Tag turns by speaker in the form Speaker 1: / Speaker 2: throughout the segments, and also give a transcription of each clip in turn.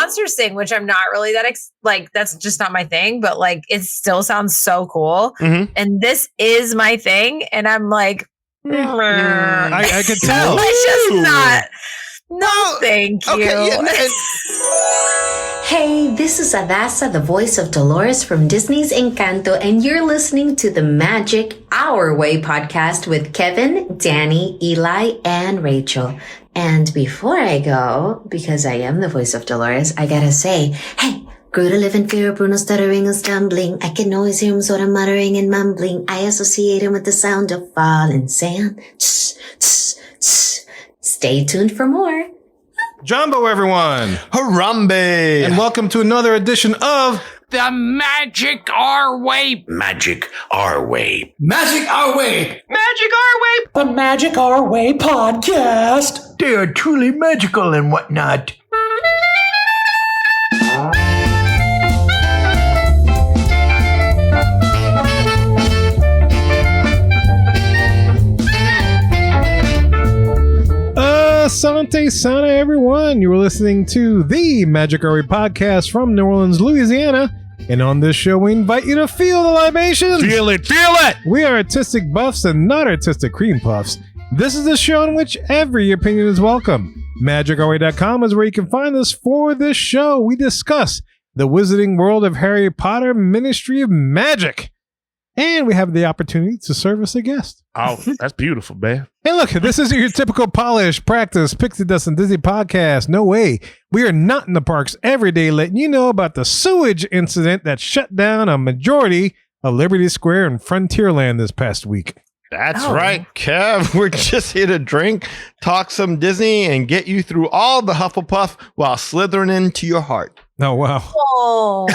Speaker 1: monsters thing, which I'm not really that that's just not my thing, but like it still sounds so cool. And this is my thing, and I'm like,
Speaker 2: I could tell.
Speaker 1: It's just not. No, thank you.
Speaker 3: Okay, yeah,
Speaker 4: Hey, this is Adasa, the voice of Dolores from Disney's Encanto, and you're listening to the Magic Our Way podcast with Kevin, Danny, Eli, and Rachel. And before I go, because I am the voice of Dolores, I gotta say, hey, grew to live in fear of Bruno stuttering and stumbling. I can always hear him sort of muttering and mumbling. I associate him with the sound of falling sand. Tss, tss, tss. Stay tuned for more.
Speaker 2: Jumbo, everyone.
Speaker 3: Harambe.
Speaker 2: And welcome to another edition of
Speaker 5: The Magic Our Way.
Speaker 6: Magic Our Way.
Speaker 7: Magic Our Way.
Speaker 5: Magic Our Way.
Speaker 7: The Magic Our Way podcast.
Speaker 6: They are truly magical and whatnot.
Speaker 2: Asante Sana, everyone. You were listening to the Magic Our Way podcast from New Orleans, Louisiana. And on this show, we invite you to feel the libations.
Speaker 5: Feel it, feel it.
Speaker 2: We are artistic buffs and not artistic cream puffs. This is the show in which every opinion is welcome. MagicOurWay.com is where you can find us for this show. We discuss the wizarding world of Harry Potter Ministry of Magic. And we have the opportunity to service a guest.
Speaker 5: Oh, that's beautiful, man.
Speaker 2: Hey, look, this isn't your typical polish, practice, pixie dust, and Disney podcast. No way. We are not in the parks every day letting you know about the sewage incident that shut down a majority of Liberty Square and Frontierland this past week.
Speaker 3: That's right, Kev. We're just here to drink, talk some Disney, and get you through all the Hufflepuff while slithering into your heart.
Speaker 2: Oh, wow.
Speaker 1: Oh,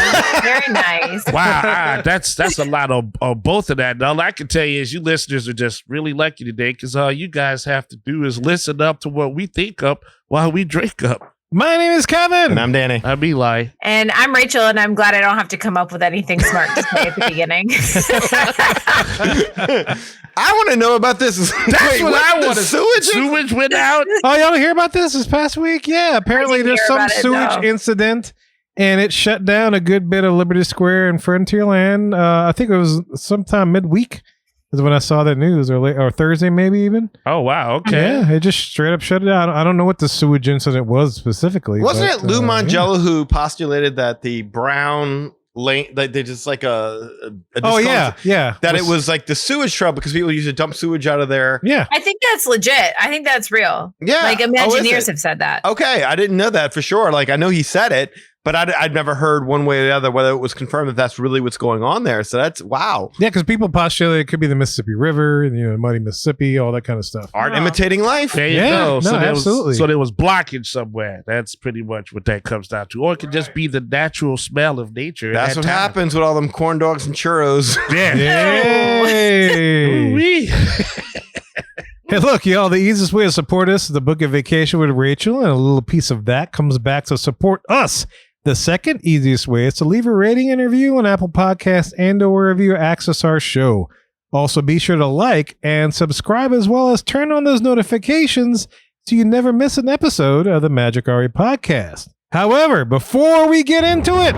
Speaker 1: very nice.
Speaker 5: Wow, that's a lot of both of that. And all I can tell you is you listeners are just really lucky today because all you guys have to do is listen up to what we think up while we drink up.
Speaker 2: My name is Kevin.
Speaker 3: And I'm Danny.
Speaker 5: I'm Eli.
Speaker 1: And I'm Rachel, and I'm glad I don't have to come up with anything smart to say at the beginning.
Speaker 3: I want to know about this.
Speaker 5: That's what I want. Sewage went out.
Speaker 2: Oh, y'all didn't hear about this past week? Yeah, apparently there's some sewage incident, and it shut down a good bit of Liberty Square and Frontierland. I think it was sometime midweek is when I saw that news, or Thursday maybe even.
Speaker 5: Oh, wow. Okay.
Speaker 2: Yeah, it just straight up shut it down. I don't know what the sewage incident was specifically.
Speaker 3: Wasn't it Lou Mangello who postulated that the brown lane, like they just like yeah, that it was like the sewage trouble because people used to dump sewage out of there.
Speaker 2: Yeah,
Speaker 1: I think that's legit. I think that's real.
Speaker 3: Yeah,
Speaker 1: like Imagineers have said that.
Speaker 3: Okay, I didn't know that for sure. Like I know he said it, but I'd never heard one way or the other whether it was confirmed that that's really what's going on there. So that's wow.
Speaker 2: Yeah, because people postulate it could be the Mississippi River, muddy Mississippi, all that kind of stuff.
Speaker 3: Art imitating life.
Speaker 5: There you go.
Speaker 2: No, absolutely.
Speaker 5: So there was blockage somewhere. That's pretty much what that comes down to. Or it could just be the natural smell of nature.
Speaker 3: That's what happens with all them corn dogs and churros.
Speaker 5: Yeah.
Speaker 2: Yay. Hey, look, y'all, the easiest way to support us is to book a vacation with Rachel, and a little piece of that comes back to support us. The second easiest way is to leave a rating and review on Apple Podcasts and or wherever you access our show. Also, be sure to like and subscribe as well as turn on those notifications so you never miss an episode of the Magic Our Way podcast. However, before we get into it,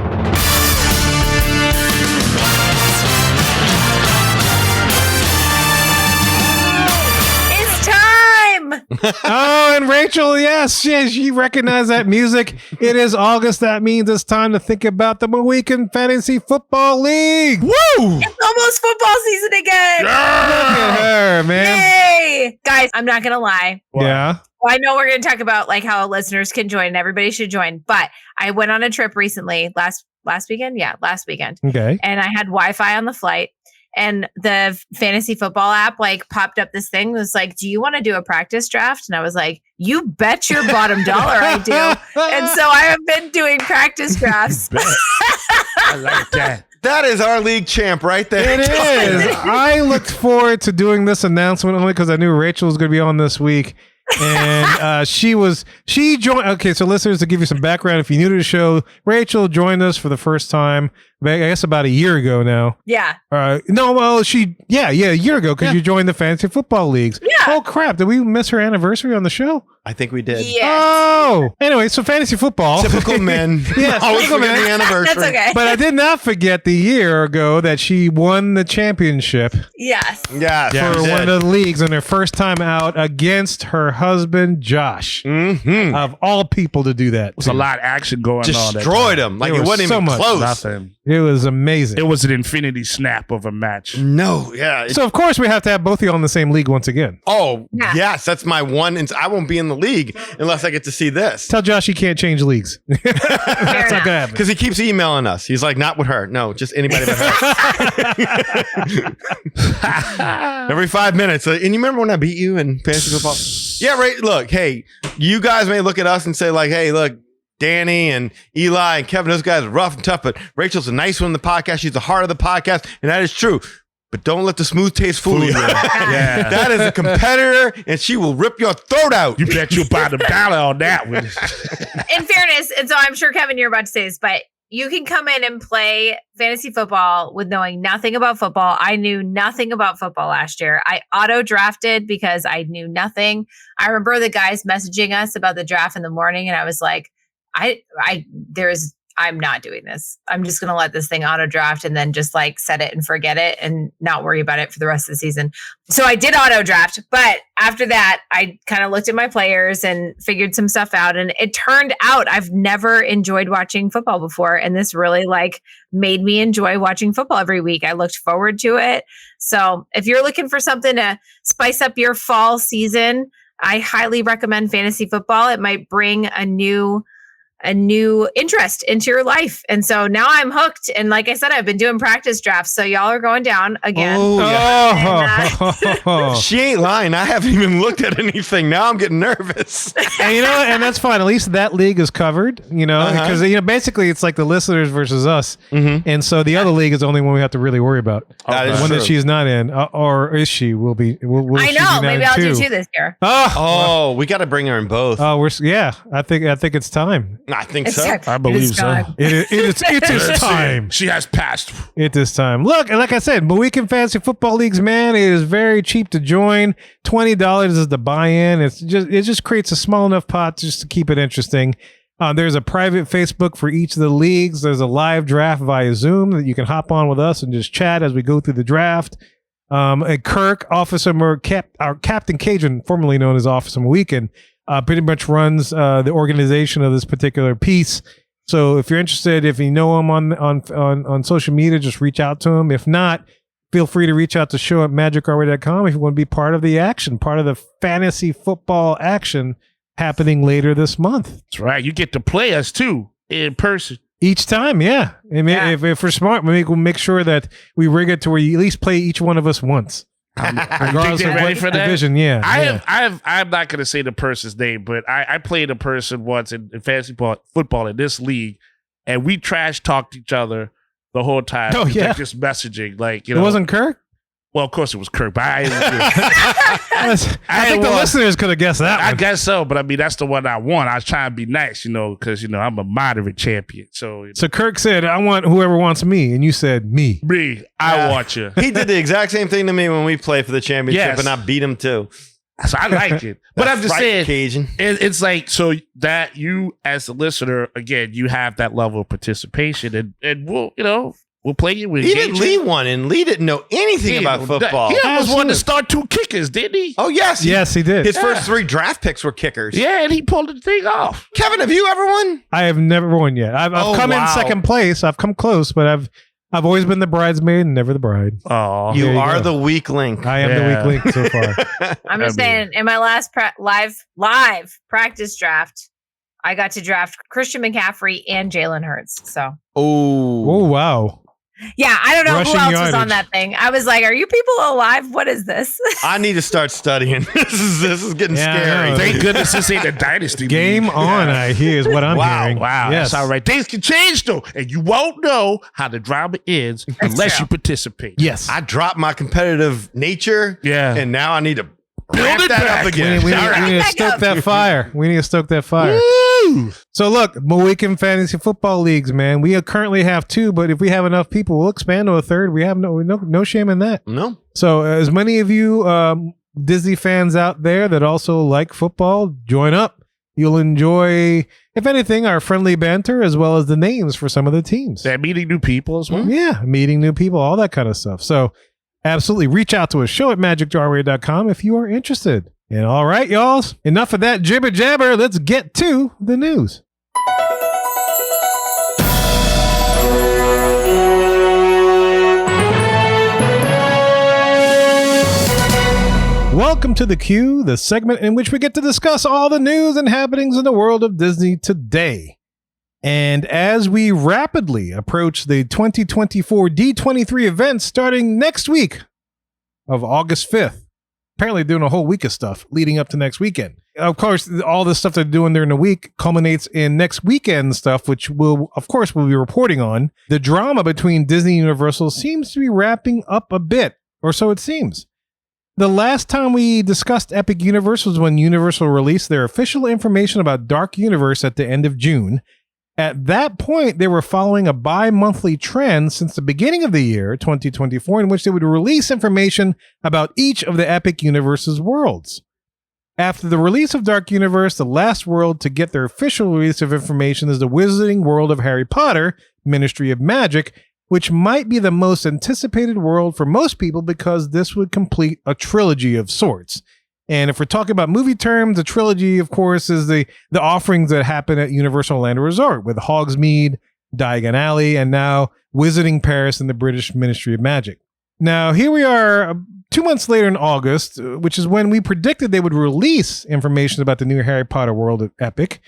Speaker 2: oh, and Rachel, yes, she recognized that music. It is August. That means it's time to think about the MOWican Fantasy Football League. Woo!
Speaker 1: It's almost football season again.
Speaker 2: Yeah! Look at her, man.
Speaker 1: Yay! Guys, I'm not going to lie.
Speaker 2: Yeah.
Speaker 1: Well, I know we're going to talk about like how listeners can join and everybody should join, but I went on a trip recently, last weekend. Yeah, last weekend.
Speaker 2: Okay.
Speaker 1: And I had Wi-Fi on the flight. And the fantasy football app like popped up this thing was like, do you want to do a practice draft? And I was like, you bet your bottom dollar I do. And so I have been doing practice drafts.
Speaker 5: I like that.
Speaker 3: That is our league champ right there.
Speaker 2: It is. I looked forward to doing this announcement only because I knew Rachel was going to be on this week. And she joined. Okay, so listeners, to give you some background, if you're new to the show, Rachel joined us for the first time I guess about a year ago now.
Speaker 1: Yeah.
Speaker 2: No, well, a year ago because you joined the Fantasy Football Leagues.
Speaker 1: Yeah.
Speaker 2: Oh, crap. Did we miss her anniversary on the show?
Speaker 3: I think we did.
Speaker 1: Yes.
Speaker 2: Oh, anyway, so fantasy football.
Speaker 3: Typical men.
Speaker 2: Yeah,
Speaker 3: always
Speaker 2: typical
Speaker 3: forget
Speaker 2: men.
Speaker 3: the anniversary.
Speaker 1: That's okay.
Speaker 2: But I did not forget the year ago that she won the championship
Speaker 1: Yes.
Speaker 3: Yeah,
Speaker 2: for one of the leagues on her first time out against her husband, Josh.
Speaker 3: Mm-hmm.
Speaker 2: Of all people to do that.
Speaker 5: There's a lot of action going on.
Speaker 3: Destroyed him. Like it wasn't
Speaker 2: so
Speaker 3: even
Speaker 2: much.
Speaker 3: close.
Speaker 5: Nothing.
Speaker 2: It was amazing.
Speaker 5: It was an infinity snap of a match.
Speaker 3: No, yeah.
Speaker 2: So, of course, we have to have both of you all in the same league once again.
Speaker 3: Oh,
Speaker 1: Yeah.
Speaker 3: yes. That's my one. I won't be in the league unless I get to see this.
Speaker 2: Tell Josh he can't change leagues. That's not going to happen.
Speaker 3: Because he keeps emailing us. He's like, not with her. No, just anybody but her. Every 5 minutes. And you remember when I beat you in fantasy football? Yeah, right. Look, hey, you guys may look at us and say like, hey, look, Danny and Eli and Kevin, those guys are rough and tough, but Rachel's a nice one in the podcast. She's the heart of the podcast. And that is true. But don't let the smooth taste fool you.
Speaker 5: Yeah.
Speaker 3: That is a competitor, and she will rip your throat out.
Speaker 5: You bet you'll buy the dollar on that one.
Speaker 1: In fairness, and so I'm sure, Kevin, you're about to say this, but you can come in and play fantasy football with knowing nothing about football. I knew nothing about football last year. I auto drafted because I knew nothing. I remember the guys messaging us about the draft in the morning, and I was like, I'm not doing this. I'm just going to let this thing auto draft and then just like set it and forget it and not worry about it for the rest of the season. So I did auto draft, but after that, I kind of looked at my players and figured some stuff out. And it turned out I've never enjoyed watching football before. And this really like made me enjoy watching football every week. I looked forward to it. So if you're looking for something to spice up your fall season, I highly recommend fantasy football. It might bring a new interest into your life. And so now I'm hooked. And like I said, I've been doing practice drafts. So y'all are going down again.
Speaker 3: She ain't lying. I haven't even looked at anything. Now I'm getting nervous.
Speaker 2: And you know, and that's fine. At least that league is covered, you know, because basically it's like the listeners versus us. Mm-hmm. And so the other league is the only one we have to really worry about.
Speaker 3: That is
Speaker 2: one
Speaker 3: true.
Speaker 2: that she's not in, or is she? Will
Speaker 1: I know. Maybe I'll do two this year.
Speaker 3: Oh, we got to bring her in both.
Speaker 2: I think it's time.
Speaker 3: I think
Speaker 1: It's
Speaker 3: so.
Speaker 1: time.
Speaker 5: I believe so.
Speaker 1: time.
Speaker 2: It is time.
Speaker 5: She has passed.
Speaker 2: It is time. Look, and like I said, MOWican Fantasy Football Leagues, man, it is very cheap to join. $20 is the buy-in. It just creates a small enough pot just to keep it interesting. There's a private Facebook for each of the leagues. There's a live draft via Zoom that you can hop on with us and just chat as we go through the draft. Kirk, our Captain Cajun, formerly known as Officer MOWican, pretty much runs the organization of this particular piece. So if you're interested, if you know him on social media, just reach out to him. If not, feel free to reach out to show@magicourway.com if you want to be part of the action, part of the fantasy football action happening later this month.
Speaker 5: That's right. You get to play us too in person.
Speaker 2: Each time, yeah. If we're smart, we'll make sure that we rig it to where you at least play each one of us once. Regardless of what division, yeah.
Speaker 5: I'm not going to say the person's name, but I played a person once in fantasy football in this league, and we trash talked each other the whole time.
Speaker 2: Oh, yeah.
Speaker 5: Just messaging, like, you
Speaker 2: It
Speaker 5: know.
Speaker 2: wasn't Kirk?
Speaker 5: Well, of course it was Kirk, but I
Speaker 2: think the listeners could have guessed that one.
Speaker 5: I guess so, but I mean, that's the one I won. I was trying to be nice, you know, because, you know, I'm a moderate champion. So,
Speaker 2: So Kirk said, I want whoever wants me. And you said, me.
Speaker 5: I want you.
Speaker 3: He did the exact same thing to me when we played for the championship, and I beat him too.
Speaker 5: So I like it. But I'm just saying,
Speaker 3: Cajun.
Speaker 5: It's like, so that you, as a listener, again, you have that level of participation, and we'll, you know, we'll play you with
Speaker 3: Even Lee won, and Lee didn't know anything about football.
Speaker 5: He almost wanted to start 2 kickers, didn't he?
Speaker 3: Oh, yes.
Speaker 2: Yes, he did.
Speaker 3: His first 3 draft picks were kickers.
Speaker 5: Yeah, and he pulled the thing off.
Speaker 3: Kevin, have you ever won?
Speaker 2: I have never won yet. I've come in second place. I've come close, but I've always been the bridesmaid and never the bride.
Speaker 5: Oh,
Speaker 3: you are
Speaker 2: go.
Speaker 3: the weak link.
Speaker 2: I am the weak link so far.
Speaker 1: I'm just saying, in my last live practice draft, I got to draft Christian McCaffrey and Jalen Hurts. So,
Speaker 2: oh wow.
Speaker 1: Yeah, I don't know
Speaker 2: Rushing
Speaker 1: who else
Speaker 2: yardage.
Speaker 1: was on that thing. I was like, "Are you people alive? What is this?"
Speaker 3: I need to start studying. This is getting scary.
Speaker 5: Thank goodness this ain't a dynasty.
Speaker 2: Game
Speaker 5: league.
Speaker 2: on, I hear, is what I'm hearing.
Speaker 5: Wow,
Speaker 2: Yes.
Speaker 5: that's all right. Things can change though, and you won't know how the drama ends unless you participate.
Speaker 2: Yes.
Speaker 3: I dropped my competitive nature.
Speaker 5: Yeah.
Speaker 3: And now I need to Ramp that up again.
Speaker 2: We
Speaker 3: All right.
Speaker 2: need to stoke that fire. We need to stoke that fire. So look, MOWican Fantasy Football Leagues, man. We currently have 2, but if we have enough people, we'll expand to a 3rd. We have no shame in that.
Speaker 3: No.
Speaker 2: So as many of you Disney fans out there that also like football, join up. You'll enjoy, if anything, our friendly banter as well as the names for some of the teams.
Speaker 5: They're meeting new people as well.
Speaker 2: Yeah, meeting new people, all that kind of stuff. So absolutely reach out to us, show at magicjarway.com if you are interested. And all right, y'all, enough of that jibber jabber. Let's get to the news. Welcome to The Q, the segment in which we get to discuss all the news and happenings in the world of Disney today. And as we rapidly approach the 2024 D23 event starting next week of August 5th, apparently doing a whole week of stuff leading up to next weekend. Of course, all the stuff they're doing during the week culminates in next weekend stuff, which we'll be reporting on. The drama between Disney and Universal seems to be wrapping up a bit, or so it seems. The last time we discussed Epic Universe was when Universal released their official information about Dark Universe at the end of June. At that point, they were following a bi-monthly trend since the beginning of the year, 2024, in which they would release information about each of the Epic Universe's worlds. After the release of Dark Universe, the last world to get their official release of information is the Wizarding World of Harry Potter, Ministry of Magic, which might be the most anticipated world for most people because this would complete a trilogy of sorts. And if we're talking about movie terms, a trilogy, of course, is the offerings that happen at Universal Orlando Resort with Hogsmeade, Diagon Alley, and now Wizarding Paris and the British Ministry of Magic. Now, here we are 2 months later in August, which is when we predicted they would release information about the new Harry Potter world at Epic.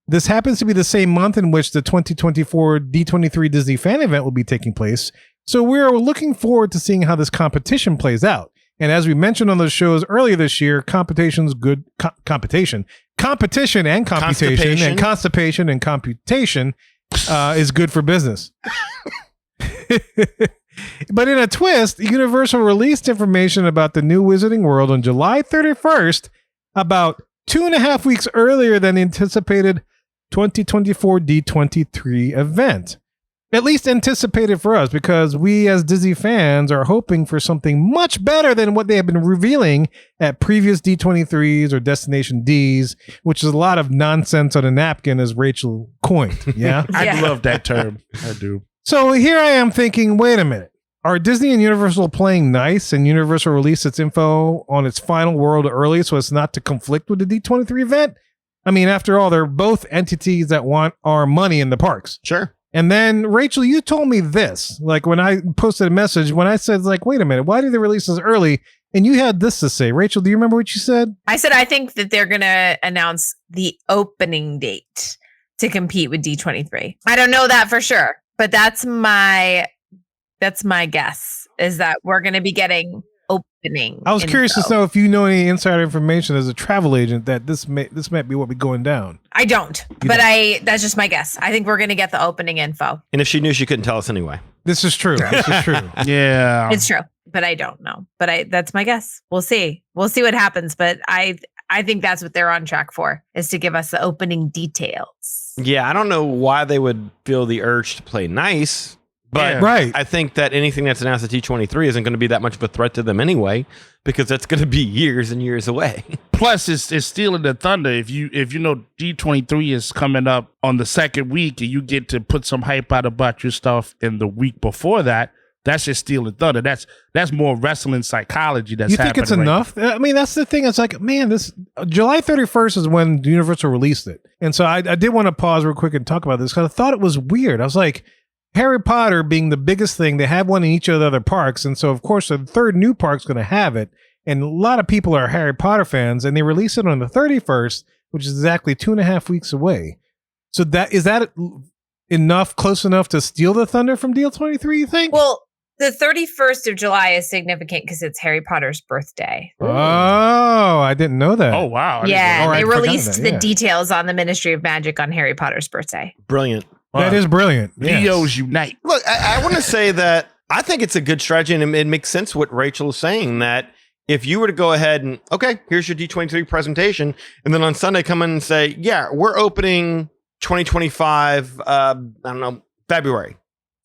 Speaker 2: This happens to be the same month in which the 2024 D23 Disney fan event will be taking place, so we're looking forward to seeing how this competition plays out. And as we mentioned on those shows earlier this year, competition and computation and constipation and computation is good for business. But in a twist, Universal released information about the new Wizarding World on July 31st, about 2.5 weeks earlier than the anticipated 2024 D23 event. At least anticipated for us, because we as Disney fans are hoping for something much better than what they have been revealing at previous D23s or Destination Ds, which is a lot of nonsense on a napkin, as Rachel coined. Yeah?
Speaker 5: I love that term. I do.
Speaker 2: So here I am thinking, wait a minute. Are Disney and Universal playing nice and Universal released its info on its final world early so as not to conflict with the D23 event? I mean, after all, they're both entities that want our money in the parks.
Speaker 3: Sure.
Speaker 2: And then, Rachel, you told me this, like when I posted a message, when I said, like, wait a minute, why did they release this early? And you had this to say. Rachel, do you remember what you said?
Speaker 1: I said, I think that they're going to announce the opening date to compete with D23. I don't know that for sure, but that's my guess, is that we're going to be getting opening.
Speaker 2: I was curious to know if you know any insider information as a travel agent that this might be what be going down.
Speaker 1: I don't, that's just my guess. I think we're going to get the opening info.
Speaker 3: And if she knew, she couldn't tell us anyway.
Speaker 2: This is true.
Speaker 5: Yeah.
Speaker 1: It's true, but I don't know. But that's my guess. We'll see. We'll see what happens. But I think that's what they're on track for, is to give us the opening details.
Speaker 3: Yeah, I don't know why they would feel the urge to play nice. But
Speaker 2: right.
Speaker 3: I think that anything that's announced at T23 isn't going to be that much of a threat to them anyway, because that's going to be years and years away.
Speaker 5: Plus, it's stealing the thunder. If you know D23 is coming up on the second week and you get to put some hype out about your stuff in the week before that, that's just stealing thunder. That's more wrestling psychology that's happening.
Speaker 2: You think it's enough? I mean, that's the thing. It's like, man, this July 31st is when Universal released it. And so I did want to pause real quick and talk about this because I thought it was weird. I was like, Harry Potter being the biggest thing, they have one in each of the other parks. And so, of course, the third new park's going to have it. And a lot of people are Harry Potter fans, and they release it on the 31st, which is exactly 2.5 weeks away. So is that enough, close enough to steal the thunder from D23, you think?
Speaker 1: Well, the 31st of July is significant because it's Harry Potter's birthday.
Speaker 2: Oh, I didn't know that.
Speaker 5: Oh, wow.
Speaker 1: Yeah, they released
Speaker 2: that,
Speaker 1: the details on the Ministry of Magic on Harry Potter's birthday.
Speaker 3: Brilliant.
Speaker 2: That is brilliant.
Speaker 5: Leos unite.
Speaker 3: Look, I want to say that I think it's a good strategy, and it makes sense what Rachel is saying, that if you were to go ahead and, okay, here's your D23 presentation, and then on Sunday come in and say, yeah, we're opening 2025, I don't know, February.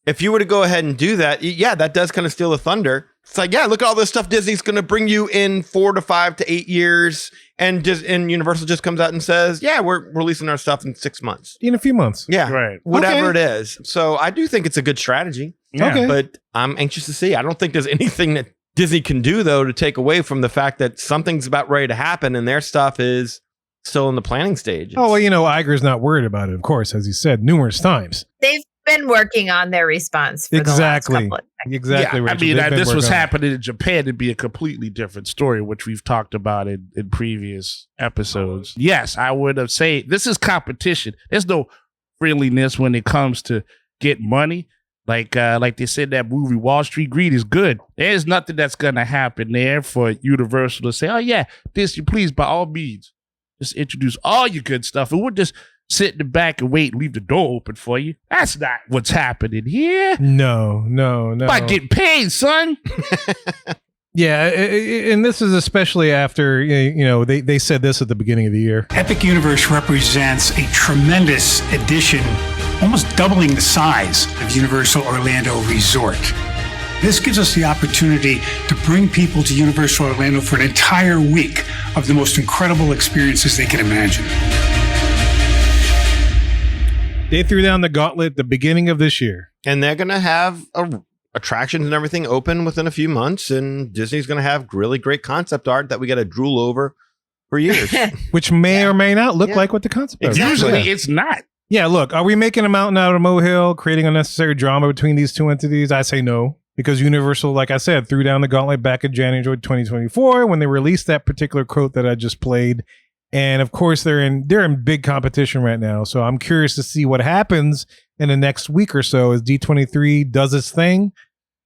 Speaker 3: If you were to go ahead and do that, yeah, that does kind of steal the thunder. It's like, yeah, look at all this stuff Disney's going to bring you in 4 to 5 to 8 years. And Universal just comes out and says, yeah, we're releasing our stuff in 6 months.
Speaker 2: In a few months.
Speaker 3: Yeah.
Speaker 5: Right.
Speaker 3: Whatever it is. So I do think it's a good strategy.
Speaker 5: Yeah.
Speaker 2: Okay.
Speaker 3: But I'm anxious to see. I don't think there's anything that Disney can do, though, to take away from the fact that something's about ready to happen and their stuff is still in the planning stage.
Speaker 2: Oh, well, Iger's not worried about it, of course, as he said numerous times.
Speaker 1: They've been working on their response for the last couple of
Speaker 2: Exactly.
Speaker 5: Yeah, I
Speaker 2: Rachel.
Speaker 5: mean,
Speaker 2: They've been
Speaker 5: this was
Speaker 2: working on it.
Speaker 5: happening in Japan, it'd be a completely different story, which we've talked about in previous episodes. Yes, I would have said this is competition. There's no friendliness when it comes to get money. Like they said, that movie Wall Street Greed is good. There's nothing that's gonna happen there for Universal to say, oh yeah, Disney, please, by all means, just introduce all your good stuff, and we'll just sit in the back and wait and leave the door open for you. That's not what's happening here.
Speaker 2: No.
Speaker 5: By getting paid, son.
Speaker 2: Yeah, and this is especially after, they said this at the beginning of the year.
Speaker 8: Epic Universe represents a tremendous addition, almost doubling the size of Universal Orlando Resort. This gives us the opportunity to bring people to Universal Orlando for an entire week of the most incredible experiences they can imagine.
Speaker 2: They threw down the gauntlet at the beginning of this year.
Speaker 3: And they're going to have attractions and everything open within a few months. And Disney's going to have really great concept art that we got to drool over for years.
Speaker 2: Which may or may not look like what the concept art is.
Speaker 5: Usually it's not.
Speaker 2: Yeah, look, are we making a mountain out of a molehill, creating unnecessary drama between these two entities? I say no. Because Universal, like I said, threw down the gauntlet back in January 2024 when they released that particular quote that I just played. And of course, they're in big competition right now. So I'm curious to see what happens in the next week or so as D23 does its thing.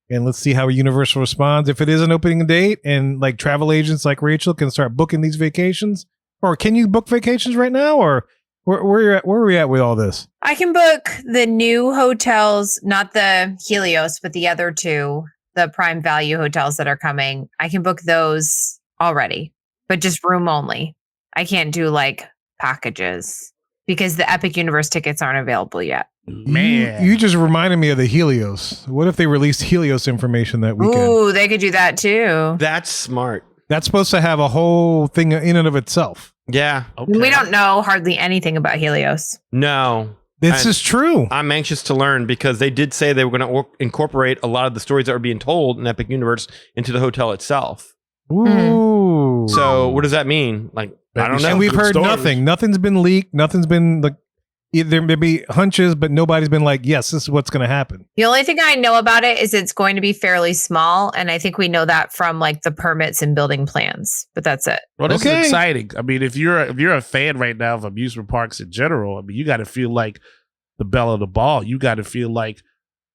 Speaker 2: And let's see how Universal responds. If it is an opening date and like travel agents like Rachel can start booking these vacations, or can you book vacations right now? Or where are we at with all this?
Speaker 1: I can book the new hotels, not the Helios, but the other two, the Prime Value hotels that are coming. I can book those already, but just room only. I can't do like packages because the Epic Universe tickets aren't available yet.
Speaker 5: Man.
Speaker 2: You just reminded me of the Helios. What if they released Helios information that weekend?
Speaker 1: Ooh, they could do that too.
Speaker 3: That's smart.
Speaker 2: That's supposed to have a whole thing in and of itself.
Speaker 3: Yeah.
Speaker 5: Okay.
Speaker 1: We don't know hardly anything about Helios.
Speaker 3: No.
Speaker 2: This is true.
Speaker 3: I'm anxious to learn because they did say they were going to incorporate a lot of the stories that were being told in Epic Universe into the hotel itself.
Speaker 2: Ooh.
Speaker 3: So what does that mean? Like, I don't know.
Speaker 2: And we've
Speaker 5: Good
Speaker 2: heard
Speaker 5: stories.
Speaker 2: nothing. Nothing's been leaked. Nothing's been like, there may be hunches, but nobody's been like, yes, this is what's going to happen.
Speaker 1: The only thing I know about it is it's going to be fairly small. And I think we know that from like the permits and building plans, but that's it.
Speaker 5: Well, this
Speaker 2: Okay.
Speaker 5: is exciting. I mean, if you're a fan right now of amusement parks in general, I mean, you got to feel like the belle of the ball. You got to feel like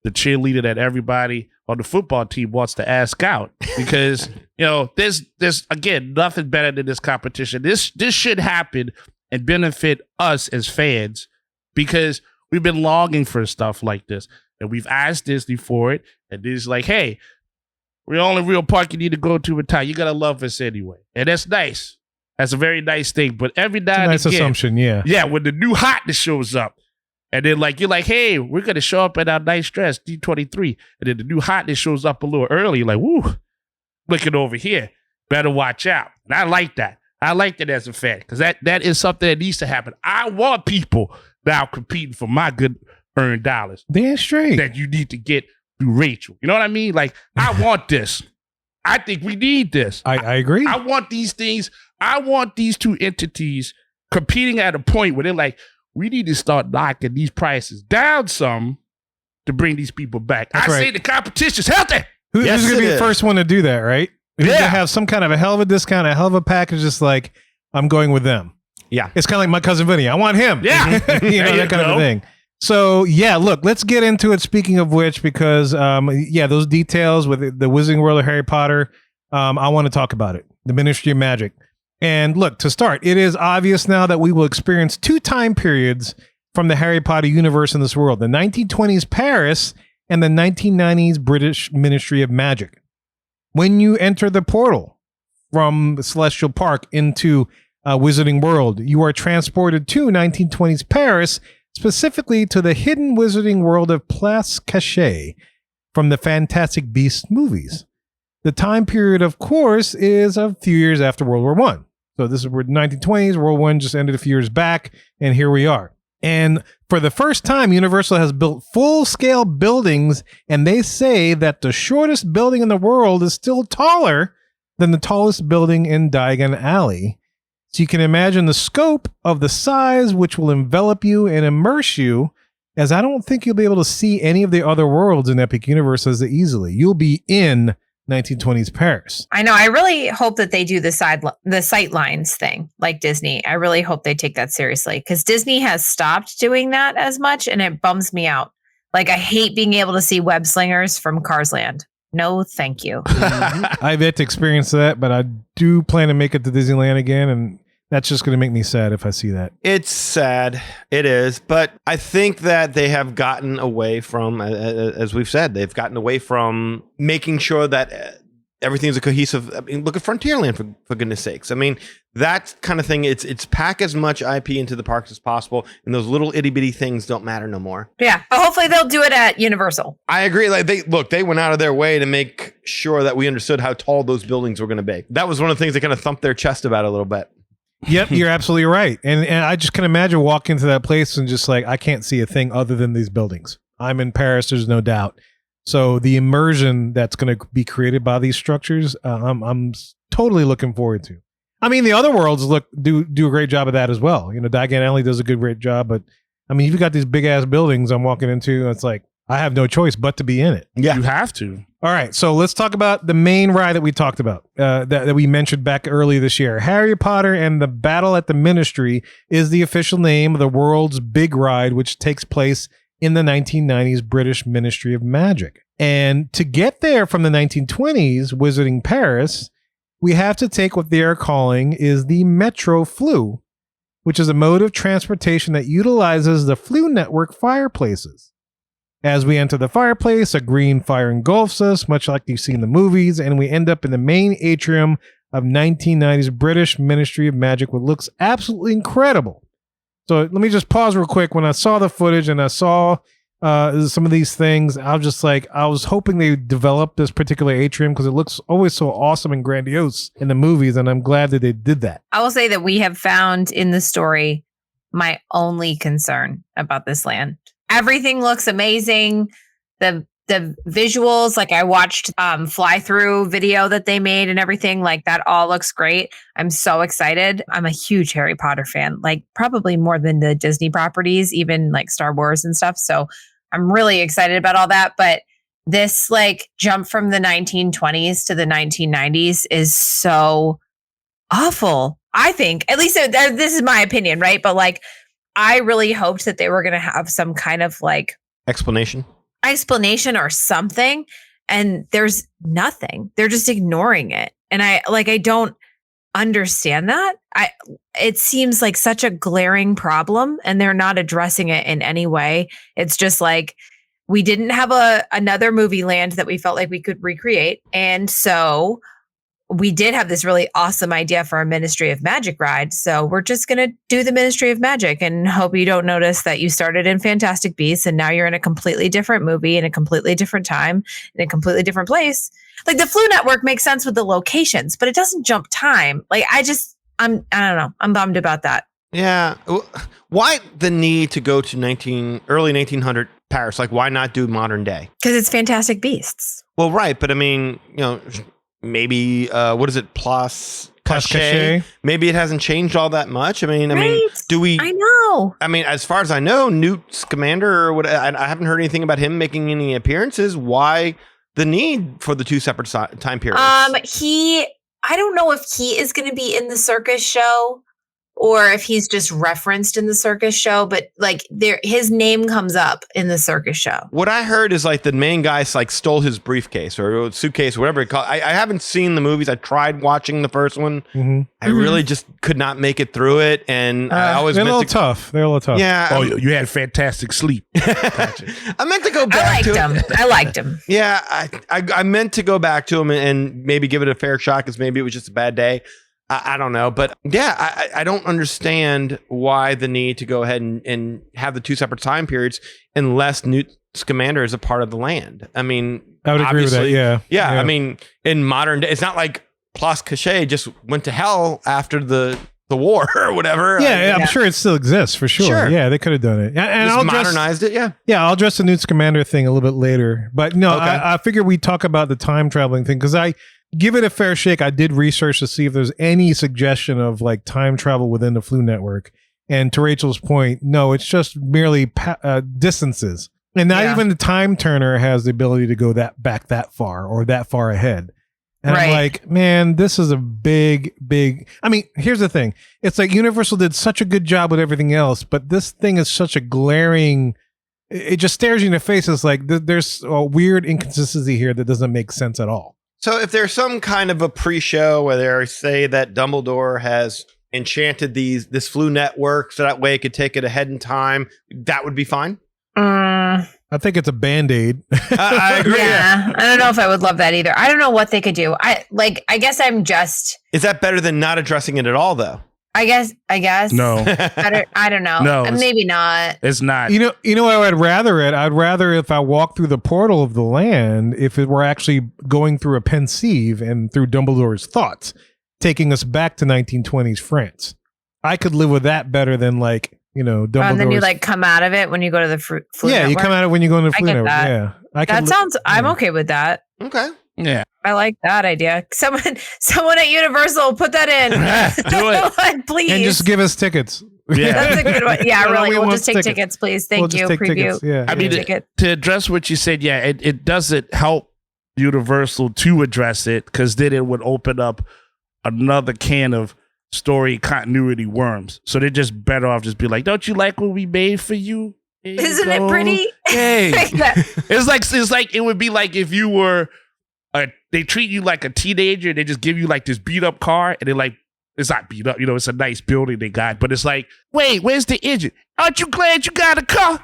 Speaker 5: the cheerleader that everybody on the football team wants to ask out because, there's again, nothing better than this competition. This should happen and benefit us as fans because we've been longing for stuff like this and we've asked Disney for it. And Disney's like, hey, we're the only real park you need to go to in town. You got to love us anyway. And that's nice. That's a very nice thing. But every now and
Speaker 2: Nice
Speaker 5: again,
Speaker 2: assumption, yeah.
Speaker 5: yeah, when the new hotness shows up, and then you're like, hey, we're gonna show up in our nice dress, D23, and then the new hotness shows up a little early. You're like, woo, looking over here, better watch out. And I like that. I like that as a fan because that is something that needs to happen. I want people now competing for my good earned dollars
Speaker 2: Damn straight.
Speaker 5: that you need to get through Rachel. You know what I mean? Like, I want this. I think we need this.
Speaker 2: I agree.
Speaker 5: I want these things. I want these two entities competing at a point where they're like, we need to start knocking these prices down some to bring these people back.
Speaker 2: That's
Speaker 5: I
Speaker 2: right.
Speaker 5: say the competition's healthy.
Speaker 2: Who's
Speaker 3: Yes,
Speaker 2: going to
Speaker 3: it
Speaker 2: be the
Speaker 3: is.
Speaker 2: first one to do that, right? Who's
Speaker 5: Yeah.
Speaker 2: going to have some kind of a hell of a discount, a hell of a package, just like, I'm going with them.
Speaker 3: Yeah.
Speaker 2: It's kind of like my cousin Vinny. I want him.
Speaker 5: Yeah.
Speaker 2: That kind of a thing. So, yeah, look, let's get into it. Speaking of which, because, those details with the Wizarding World of Harry Potter, I want to talk about it. The Ministry of Magic. And look, to start, it is obvious now that we will experience two time periods from the Harry Potter universe in this world, the 1920s Paris and the 1990s British Ministry of Magic. When you enter the portal from Celestial Park into Wizarding World. You are transported to 1920s Paris, specifically to the hidden wizarding world of Place Cachée from the Fantastic Beasts movies. The time period, of course, is a few years after World War I. So this is where 1920s, World War I just ended a few years back, and here we are. And for the first time, Universal has built full-scale buildings, and they say that the shortest building in the world is still taller than the tallest building in Diagon Alley. So you can imagine the scope of the size, which will envelop you and immerse you, as I don't think you'll be able to see any of the other worlds in Epic Universe as easily. You'll be in 1920s Paris.
Speaker 1: I know. I really hope that they do the sight lines thing like Disney. I really hope they take that seriously because Disney has stopped doing that as much and it bums me out. Like I hate being able to see web slingers from Cars Land. No, thank you.
Speaker 2: I've yet to experience that, but I do plan to make it to Disneyland again, and that's just going to make me sad if I see that.
Speaker 3: It's sad. It is. But I think that they have gotten away from, as we've said, they've gotten away from making sure that everything's a cohesive. I mean, look at Frontierland, for goodness sakes. I mean, that kind of thing, it's pack as much IP into the parks as possible, and those little itty bitty things don't matter no more.
Speaker 1: Yeah. But hopefully they'll do it at Universal.
Speaker 3: I agree. Like they went out of their way to make sure that we understood how tall those buildings were going to be. That was one of the things they kind of thumped their chest about a little bit.
Speaker 2: Yep, you're absolutely right. And I just can imagine walking into that place and just like, I can't see a thing other than these buildings. I'm in Paris, there's no doubt. So the immersion that's going to be created by these structures, I'm totally looking forward to. I mean, the other worlds do a great job of that as well. You know, Diagon Alley does a great job, but I mean, you've got these big ass buildings I'm walking into. It's like, I have no choice but to be in it.
Speaker 3: Yeah,
Speaker 5: You have to.
Speaker 2: All right, so let's talk about the main ride that we talked about, that we mentioned back early this year. Harry Potter and the Battle at the Ministry is the official name of the world's big ride, which takes place in the 1990s British Ministry of Magic. And to get there from the 1920s, Wizarding Paris, we have to take what they are calling is the Metro Flu, which is a mode of transportation that utilizes the Flu Network fireplaces. As we enter the fireplace, a green fire engulfs us, much like you see in the movies, and we end up in the main atrium of 1990s British Ministry of Magic, which looks absolutely incredible. So let me just pause real quick. When I saw the footage and I saw some of these things, I was just like, I was hoping they developed this particular atrium because it looks always so awesome and grandiose in the movies, and I'm glad that they did that.
Speaker 1: I will say that we have found in the story my only concern about this land. Everything looks amazing. The visuals, like I watched fly through video that they made and everything, like that all looks great. I'm so excited. I'm a huge Harry Potter fan, like probably more than the Disney properties, even like Star Wars and stuff. So I'm really excited about all that. But this like jump from the 1920s to the 1990s is so awful. I think, at least this is my opinion, right? But like, I really hoped that they were going to have some kind of like
Speaker 3: explanation
Speaker 1: or something. And there's nothing. They're just ignoring it. And I don't understand that. It seems like such a glaring problem and they're not addressing it in any way. It's just like, we didn't have another movie land that we felt like we could recreate. And so we did have this really awesome idea for a Ministry of Magic ride. So we're just going to do the Ministry of Magic and hope you don't notice that you started in Fantastic Beasts and now you're in a completely different movie in a completely different time in a completely different place. Like the Flu Network makes sense with the locations, but it doesn't jump time. Like I don't know. I'm bummed about that.
Speaker 3: Yeah. Why the need to go to early 1900 Paris? Like why not do modern day?
Speaker 1: Because it's Fantastic Beasts.
Speaker 3: Well, right. But I mean, you know, maybe what is it? Place Cachée. Maybe it hasn't changed all that much. I mean, do we?
Speaker 1: I know.
Speaker 3: I mean, as far as I know, Newt Scamander or what? I haven't heard anything about him making any appearances. Why the need for the two separate time periods?
Speaker 1: I don't know if he is going to be in the circus show. or if he's just referenced in the circus show, but like his name comes up in the circus show.
Speaker 3: What I heard is like the main guy like stole his briefcase or suitcase, whatever it called. I haven't seen the movies. I tried watching the first one. I really just could not make it through it, and I always
Speaker 2: they're a
Speaker 3: meant
Speaker 2: little tough. They're a little tough.
Speaker 3: Yeah.
Speaker 5: Oh, you had fantastic sleep.
Speaker 3: I meant to go back
Speaker 1: I liked
Speaker 3: to
Speaker 1: him. I liked him.
Speaker 3: Yeah, I meant to go back to him and maybe give it a fair shot because maybe it was just a bad day. I don't know. But yeah, I don't understand why the need to go ahead and have the two separate time periods unless Newt Scamander is a part of the land. I mean,
Speaker 2: I would agree with that.
Speaker 3: obviously-
Speaker 2: Yeah.
Speaker 3: I mean, in modern day, it's not like Place Cachet just went to hell after the war or whatever.
Speaker 2: Yeah, I'm sure it still exists for sure.
Speaker 3: Sure.
Speaker 2: Yeah, they could have done it. And
Speaker 3: Just
Speaker 2: I'll address,
Speaker 3: modernized it. Yeah.
Speaker 2: yeah, I'll address the Newt Scamander thing a little bit later. But no,
Speaker 3: Okay.
Speaker 2: I figured we'd talk about the time traveling thing because I give it a fair shake. I did research to see if there's any suggestion of like time travel within the Flu Network. And to Rachel's point, no, it's just merely distances. And not even the time turner has the ability to go back that far or that far ahead. And I'm like, man, this is a big. I mean, here's the thing. It's like Universal did such a good job with everything else, but this thing is such a glaring. It just stares you in the face. It's like there's a weird inconsistency here that doesn't make sense at all.
Speaker 3: So if there's some kind of a pre-show where they say that Dumbledore has enchanted this Flu Network so that way it could take it ahead in time, that would be fine.
Speaker 2: I think it's a Band-Aid.
Speaker 3: I agree.
Speaker 1: Yeah, I don't know if I would love that either. I don't know what they could do. I guess I'm just.
Speaker 3: Is that better than not addressing it at all, though?
Speaker 1: I guess.
Speaker 5: No,
Speaker 1: I don't know.
Speaker 5: No,
Speaker 1: Maybe not.
Speaker 5: it's not.
Speaker 2: You know what I'd rather it? I'd rather if I walk through the portal of the land, if it were actually going through a pensieve and through Dumbledore's thoughts, taking us back to 1920s France. I could live with that better than like, Dumbledore's.
Speaker 1: And then you like come out of it when you go to the Flu
Speaker 2: Yeah, you
Speaker 1: Network.
Speaker 2: come out of it when you go into the
Speaker 1: I
Speaker 2: Flu
Speaker 1: get
Speaker 2: Network.
Speaker 1: that.
Speaker 2: Yeah.
Speaker 1: That sounds. I'm okay with that.
Speaker 3: Okay.
Speaker 5: Yeah.
Speaker 1: I like that idea. Someone at Universal put that in.
Speaker 5: Do it.
Speaker 1: Like, please.
Speaker 2: And just give us tickets.
Speaker 5: Yeah.
Speaker 1: That's a good one. Yeah,
Speaker 2: No,
Speaker 1: really.
Speaker 2: we
Speaker 1: We'll
Speaker 2: want
Speaker 1: just take tickets, please.
Speaker 2: We'll
Speaker 1: Thank
Speaker 2: just
Speaker 1: you.
Speaker 2: take
Speaker 1: Preview.
Speaker 2: tickets. Yeah.
Speaker 5: I mean,
Speaker 1: Ticket.
Speaker 5: to address what you said, yeah, it doesn't help Universal to address it because then it would open up another can of story continuity worms. So they're just better off just be like, don't you like what we made for you? Here you
Speaker 1: Isn't it
Speaker 5: go.
Speaker 1: pretty?
Speaker 5: Hey. It's like it would be like if you were they treat you like a teenager, they just give you like this beat up car and they're like, it's not beat up, it's a nice building they got, but it's like, wait, where's the engine? Aren't you glad you got a car?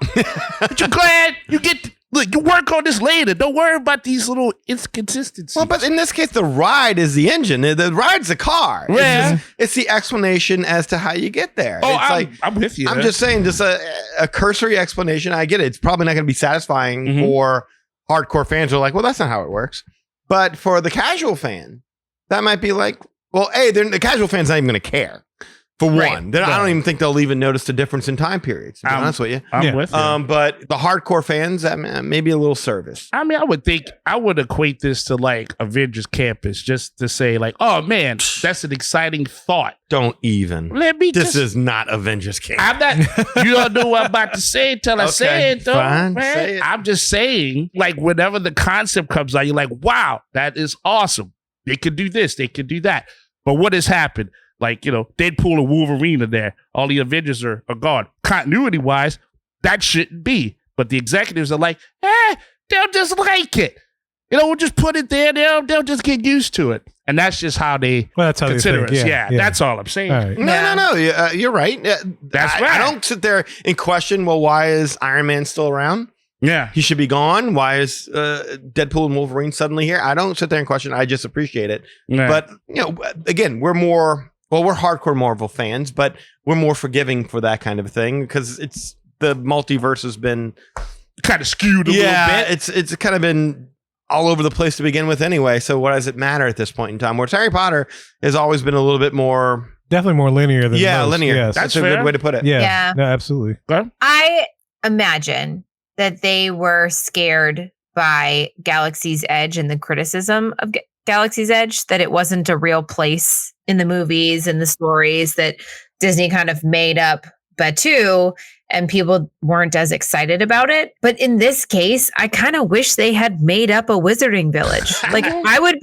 Speaker 5: Aren't you glad you look, you work on this later. Don't worry about these little inconsistencies.
Speaker 3: Well, but in this case, the ride is the engine. The ride's the car.
Speaker 5: Yeah.
Speaker 3: It's the explanation as to how you get there.
Speaker 5: Oh,
Speaker 3: It's
Speaker 5: I'm with you.
Speaker 3: I'm just saying, just a cursory explanation. I get it. It's probably not going to be satisfying for hardcore fans who are like, well, that's not how it works. But for the casual fan, that might be like, well, the casual fan's not even going to care. For
Speaker 1: Right.
Speaker 3: one, I don't even think they'll even notice the difference in time periods. To be honest with you,
Speaker 5: I'm with you.
Speaker 3: but the hardcore fans, maybe a little service.
Speaker 5: I mean, I would equate this to like Avengers Campus, just to say like, oh man, that's an exciting thought.
Speaker 3: Don't even.
Speaker 5: Let me
Speaker 3: This
Speaker 5: just.
Speaker 3: is not Avengers Camp.
Speaker 5: I'm not. You don't know what I'm about to say until I
Speaker 3: Okay,
Speaker 5: say it, though.
Speaker 3: fine,
Speaker 5: Man.
Speaker 3: say it.
Speaker 5: I'm just saying, like, whenever the concept comes out, you're like, wow, that is awesome. They could do this, they could do that. But what has happened? Like, Deadpool and Wolverine are there. All the Avengers are gone. Continuity wise, that shouldn't be. But the executives are like, they'll just like it. We'll just put it there. They'll just get used to it. And that's just how they
Speaker 2: Well, that's how they
Speaker 5: consider
Speaker 2: think.
Speaker 5: us.
Speaker 2: Yeah.
Speaker 5: That's all I'm saying.
Speaker 2: All right.
Speaker 3: No. You're right.
Speaker 5: That's
Speaker 3: I
Speaker 5: right.
Speaker 3: don't sit there and question, well, why is Iron Man still around?
Speaker 5: Yeah.
Speaker 3: He should be gone. Why is Deadpool and Wolverine suddenly here? I don't sit there and question. I just appreciate it.
Speaker 5: Yeah.
Speaker 3: But, again, we're hardcore Marvel fans, but we're more forgiving for that kind of thing because it's the multiverse has been
Speaker 5: kind of skewed a little bit.
Speaker 3: It's kind of been all over the place to begin with anyway. So what does it matter at this point in time? Whereas Harry Potter has always been a little bit more
Speaker 2: Definitely more linear than most.
Speaker 3: linear.
Speaker 2: Yes.
Speaker 3: That's a
Speaker 5: fair.
Speaker 3: good way to put it.
Speaker 2: Yeah.
Speaker 1: Yeah.
Speaker 2: No, absolutely.
Speaker 1: I imagine that they were scared by Galaxy's Edge and the criticism of Galaxy's Edge, that it wasn't a real place in the movies and the stories, that Disney kind of made up Batu and people weren't as excited about it. But in this case, I kind of wish they had made up a wizarding village. Like I would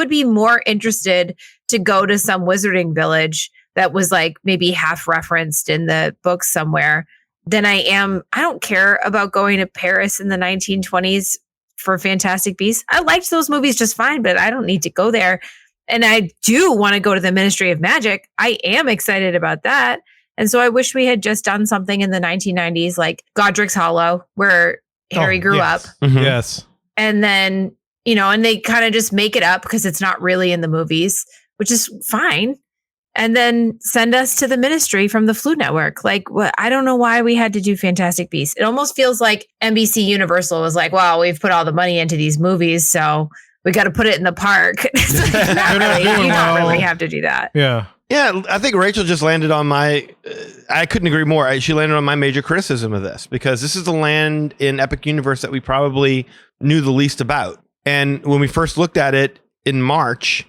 Speaker 1: be more interested to go to some wizarding village that was like maybe half referenced in the book somewhere than I don't care about going to Paris in the 1920s for Fantastic Beasts. I liked those movies just fine, but I don't need to go there. And I do want to go to the Ministry of Magic. I am excited about that. And so I wish we had just done something in the 1990s, like Godric's Hollow, where Harry grew up.
Speaker 3: Mhm.
Speaker 2: Yes.
Speaker 1: And then, you know, and they kind of just make it up because it's not really in the movies, which is fine. And then send us to the Ministry from the Flu Network. Like, what? I don't know why we had to do Fantastic Beasts. It almost feels like NBC Universal was like, well, we've put all the money into these movies, so we got to put it in the park. It's like, not really, you don't really have to do that.
Speaker 2: Yeah.
Speaker 3: Yeah, I think Rachel just landed on my. I couldn't agree more. She landed on my major criticism of this, because this is the land in Epic Universe that we probably knew the least about. And when we first looked at it in March,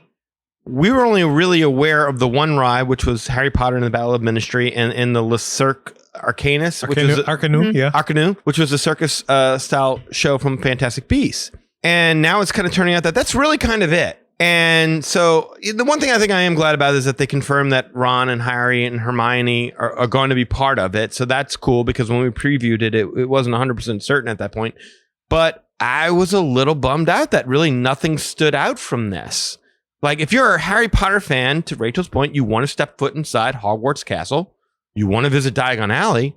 Speaker 3: we were only really aware of the one ride, which was Harry Potter and the Battle of Ministry, and the Le Cirque Arcanus,
Speaker 2: Arcanu,
Speaker 3: which was a circus style show from Fantastic Beasts. And now it's kind of turning out that that's really kind of it. And so the one thing I think I am glad about is that they confirmed that Ron and Harry and Hermione are going to be part of it. So that's cool, because when we previewed it, it wasn't 100% certain at that point. But I was a little bummed out that really nothing stood out from this. Like, if you're a Harry Potter fan, to Rachel's point, you want to step foot inside Hogwarts Castle. You want to visit Diagon Alley.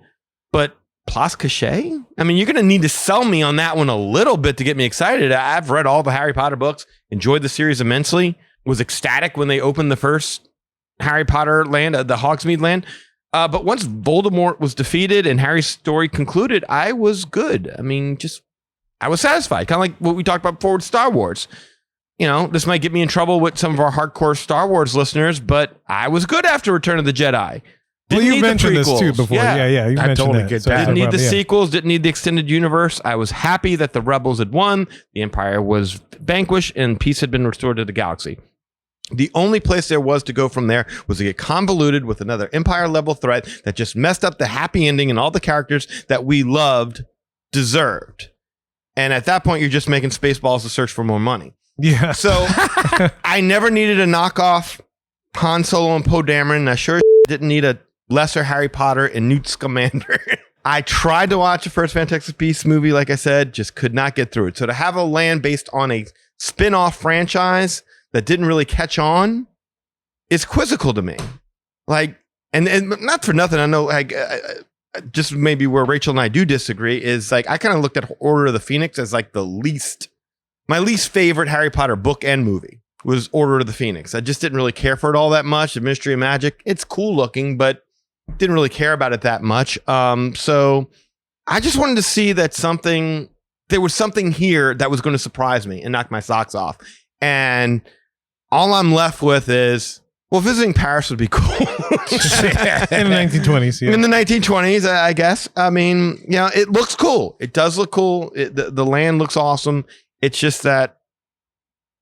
Speaker 3: But Place Cachet? I mean, you're going to need to sell me on that one a little bit to get me excited. I've read all the Harry Potter books, enjoyed the series immensely, was ecstatic when they opened the first Harry Potter land, the Hogsmeade land. But once Voldemort was defeated and Harry's story concluded, I was good. I mean, I was satisfied. Kind of like what we talked about before with Star Wars. You know, this might get me in trouble with some of our hardcore Star Wars listeners, but I was good after Return of the Jedi.
Speaker 2: Well, you mentioned this too before. Yeah. You mentioned
Speaker 5: totally
Speaker 2: that.
Speaker 5: get
Speaker 2: So
Speaker 5: that.
Speaker 3: Didn't need the sequels, didn't need the extended universe. I was happy that the Rebels had won, the Empire was vanquished, and peace had been restored to the galaxy. The only place there was to go from there was to get convoluted with another Empire-level threat that just messed up the happy ending and all the characters that we loved deserved. And at that point, you're just making Spaceballs to search for more money.
Speaker 2: Yeah.
Speaker 3: So I never needed a knockoff Han Solo and Poe Dameron. I sure didn't need a lesser Harry Potter and Newt Scamander. I tried to watch the first Fantastic Beasts movie, like I said, just could not get through it. So to have a land based on a spin-off franchise that didn't really catch on is quizzical to me. Like, and not for nothing, I know, like, just maybe where Rachel and I do disagree is, like, I kind of looked at Order of the Phoenix as like my least favorite Harry Potter book and movie was Order of the Phoenix. I just didn't really care for it all that much. The Ministry of Magic, it's cool looking, but didn't really care about it that much. So I just wanted to see that there was something here that was going to surprise me and knock my socks off. And all I'm left with is, well, visiting Paris would be cool.
Speaker 2: In the 1920s, yeah.
Speaker 3: In the 1920s, I guess. I mean, you know, it looks cool. It does look cool. The land looks awesome. It's just that,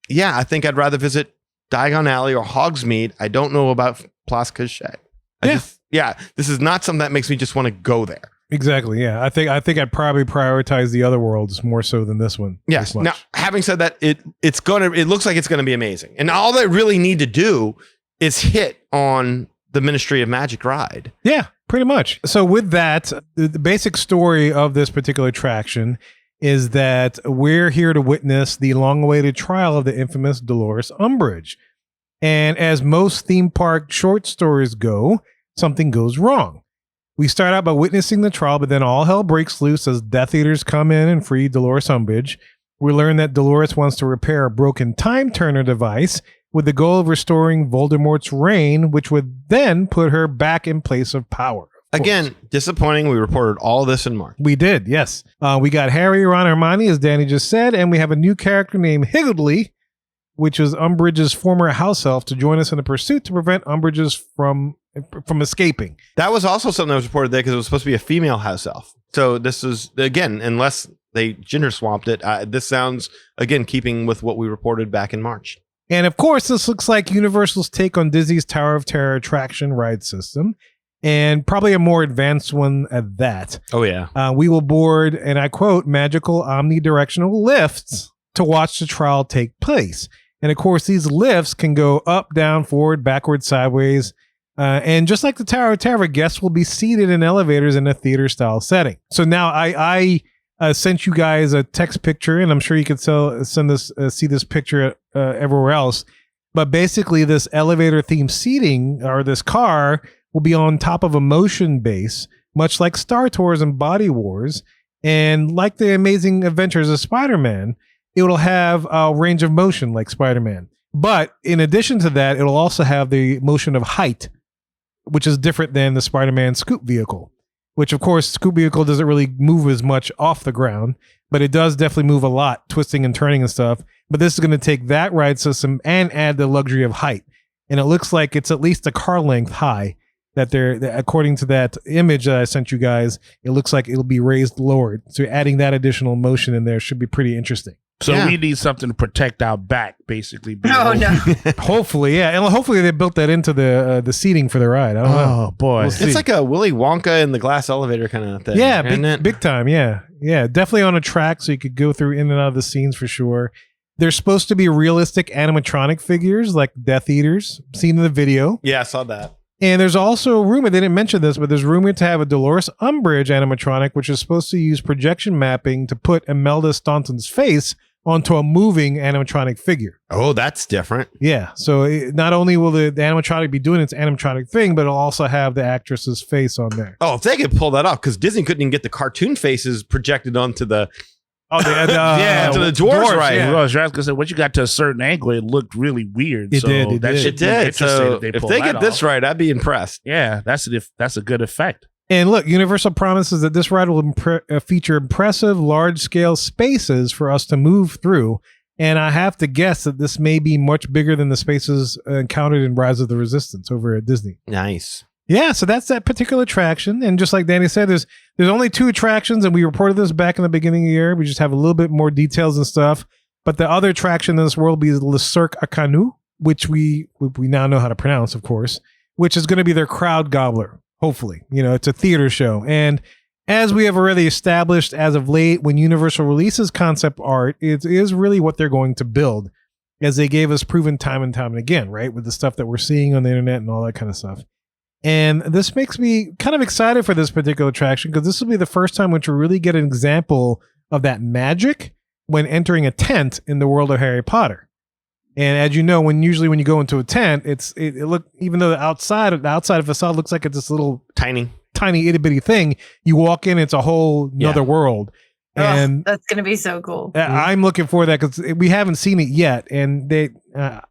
Speaker 3: yeah, I think I'd rather visit Diagon Alley or Hogsmeade. I don't know about Place Cachet. This is not something that makes me just want to go there.
Speaker 2: Exactly. Yeah. I think I'd probably prioritize the other worlds more so than this one.
Speaker 3: Yes. Now, having said that, it looks like it's gonna be amazing. And all they really need to do is hit on the Ministry of Magic ride.
Speaker 2: Yeah, pretty much. So with that, the basic story of this particular attraction is that we're here to witness the long-awaited trial of the infamous Dolores Umbridge. And as most theme park short stories go, something goes wrong. We start out by witnessing the trial, but then all hell breaks loose as Death Eaters come in and free Dolores Umbridge. We learn that Dolores wants to repair a broken time turner device with the goal of restoring Voldemort's reign, which would then put her back in place of power.
Speaker 3: Again, disappointing. We reported all this in March.
Speaker 2: We did, yes. We got Harry, Ron, Hermione, as Danny just said, and we have a new character named Higgledy, which is Umbridge's former house elf, to join us in a pursuit to prevent Umbridge's from escaping.
Speaker 3: That was also something that was reported there because it was supposed to be a female house elf. So this is, again, unless they gender swapped it, this sounds, again, keeping with what we reported back in March.
Speaker 2: And of course, this looks like Universal's take on Disney's Tower of Terror attraction ride system, and probably a more advanced one at that.
Speaker 3: Oh, yeah.
Speaker 2: We will board, and I quote, magical omnidirectional lifts to watch the trial take place. And of course, these lifts can go up, down, forward, backward, sideways. And just like the Tower of Terror, guests will be seated in elevators in a theater-style setting. So now I sent you guys a text picture, and I'm sure you can see this picture everywhere else. But basically, this elevator-themed seating, or this car, will be on top of a motion base, much like Star Tours and Body Wars. And like the Amazing Adventures of Spider-Man, it will have a range of motion like Spider-Man. But in addition to that, it'll also have the motion of height, which is different than the Spider-Man scoop vehicle, which of course scoop vehicle doesn't really move as much off the ground, but it does definitely move a lot, twisting and turning and stuff. But this is going to take that ride system and add the luxury of height. And it looks like it's at least a car length high that according to that image that I sent you guys, it looks like it'll be raised lowered. So adding that additional motion in there should be pretty interesting.
Speaker 5: So we need something to protect our back, basically.
Speaker 1: Oh no!
Speaker 2: Hopefully, yeah, and hopefully they built that into the seating for the ride. I don't know.
Speaker 5: Oh boy,
Speaker 3: it's like a Willy Wonka in the glass elevator kind of thing.
Speaker 2: Yeah,
Speaker 3: isn't
Speaker 2: big time. Yeah, definitely on a track, so you could go through in and out of the scenes for sure. They're supposed to be realistic animatronic figures like Death Eaters, seen in the video.
Speaker 3: Yeah, I saw that.
Speaker 2: And there's also a rumor, they didn't mention this, but there's rumored to have a Dolores Umbridge animatronic, which is supposed to use projection mapping to put Imelda Staunton's face onto a moving animatronic figure.
Speaker 3: Oh, that's different.
Speaker 2: Yeah. So not only will the animatronic be doing its animatronic thing, but it'll also have the actress's face on there.
Speaker 3: Oh, if they could pull that off, because Disney couldn't even get the cartoon faces projected onto the
Speaker 2: to
Speaker 3: the dwarves, right?
Speaker 5: Yeah. Well, I was going to say, once you got to a certain angle, it looked really weird.
Speaker 2: It did.
Speaker 3: So if they get this right, I'd be impressed.
Speaker 5: Yeah, that's a good effect.
Speaker 2: And look, Universal promises that this ride will feature impressive large-scale spaces for us to move through. And I have to guess that this may be much bigger than the spaces encountered in Rise of the Resistance over at Disney.
Speaker 3: Nice.
Speaker 2: Yeah, so that's that particular attraction. And just like Danny said, there's only 2 attractions, and we reported this back in the beginning of the year. We just have a little bit more details and stuff. But the other attraction in this world will be Le Cirque Arcanu, which we now know how to pronounce, of course, which is going to be their crowd gobbler. Hopefully, it's a theater show. And as we have already established as of late, when Universal releases concept art, it is really what they're going to build, as they gave us proven time and time and again, right? With the stuff that we're seeing on the internet and all that kind of stuff. And this makes me kind of excited for this particular attraction, because this will be the first time which we really get an example of that magic when entering a tent in the world of Harry Potter. And as you know, usually when you go into a tent, it look, even though the outside facade looks like it's this little tiny itty bitty thing, you walk in, it's a whole another world. And
Speaker 1: that's gonna be so cool.
Speaker 2: I'm looking for that, because we haven't seen it yet, and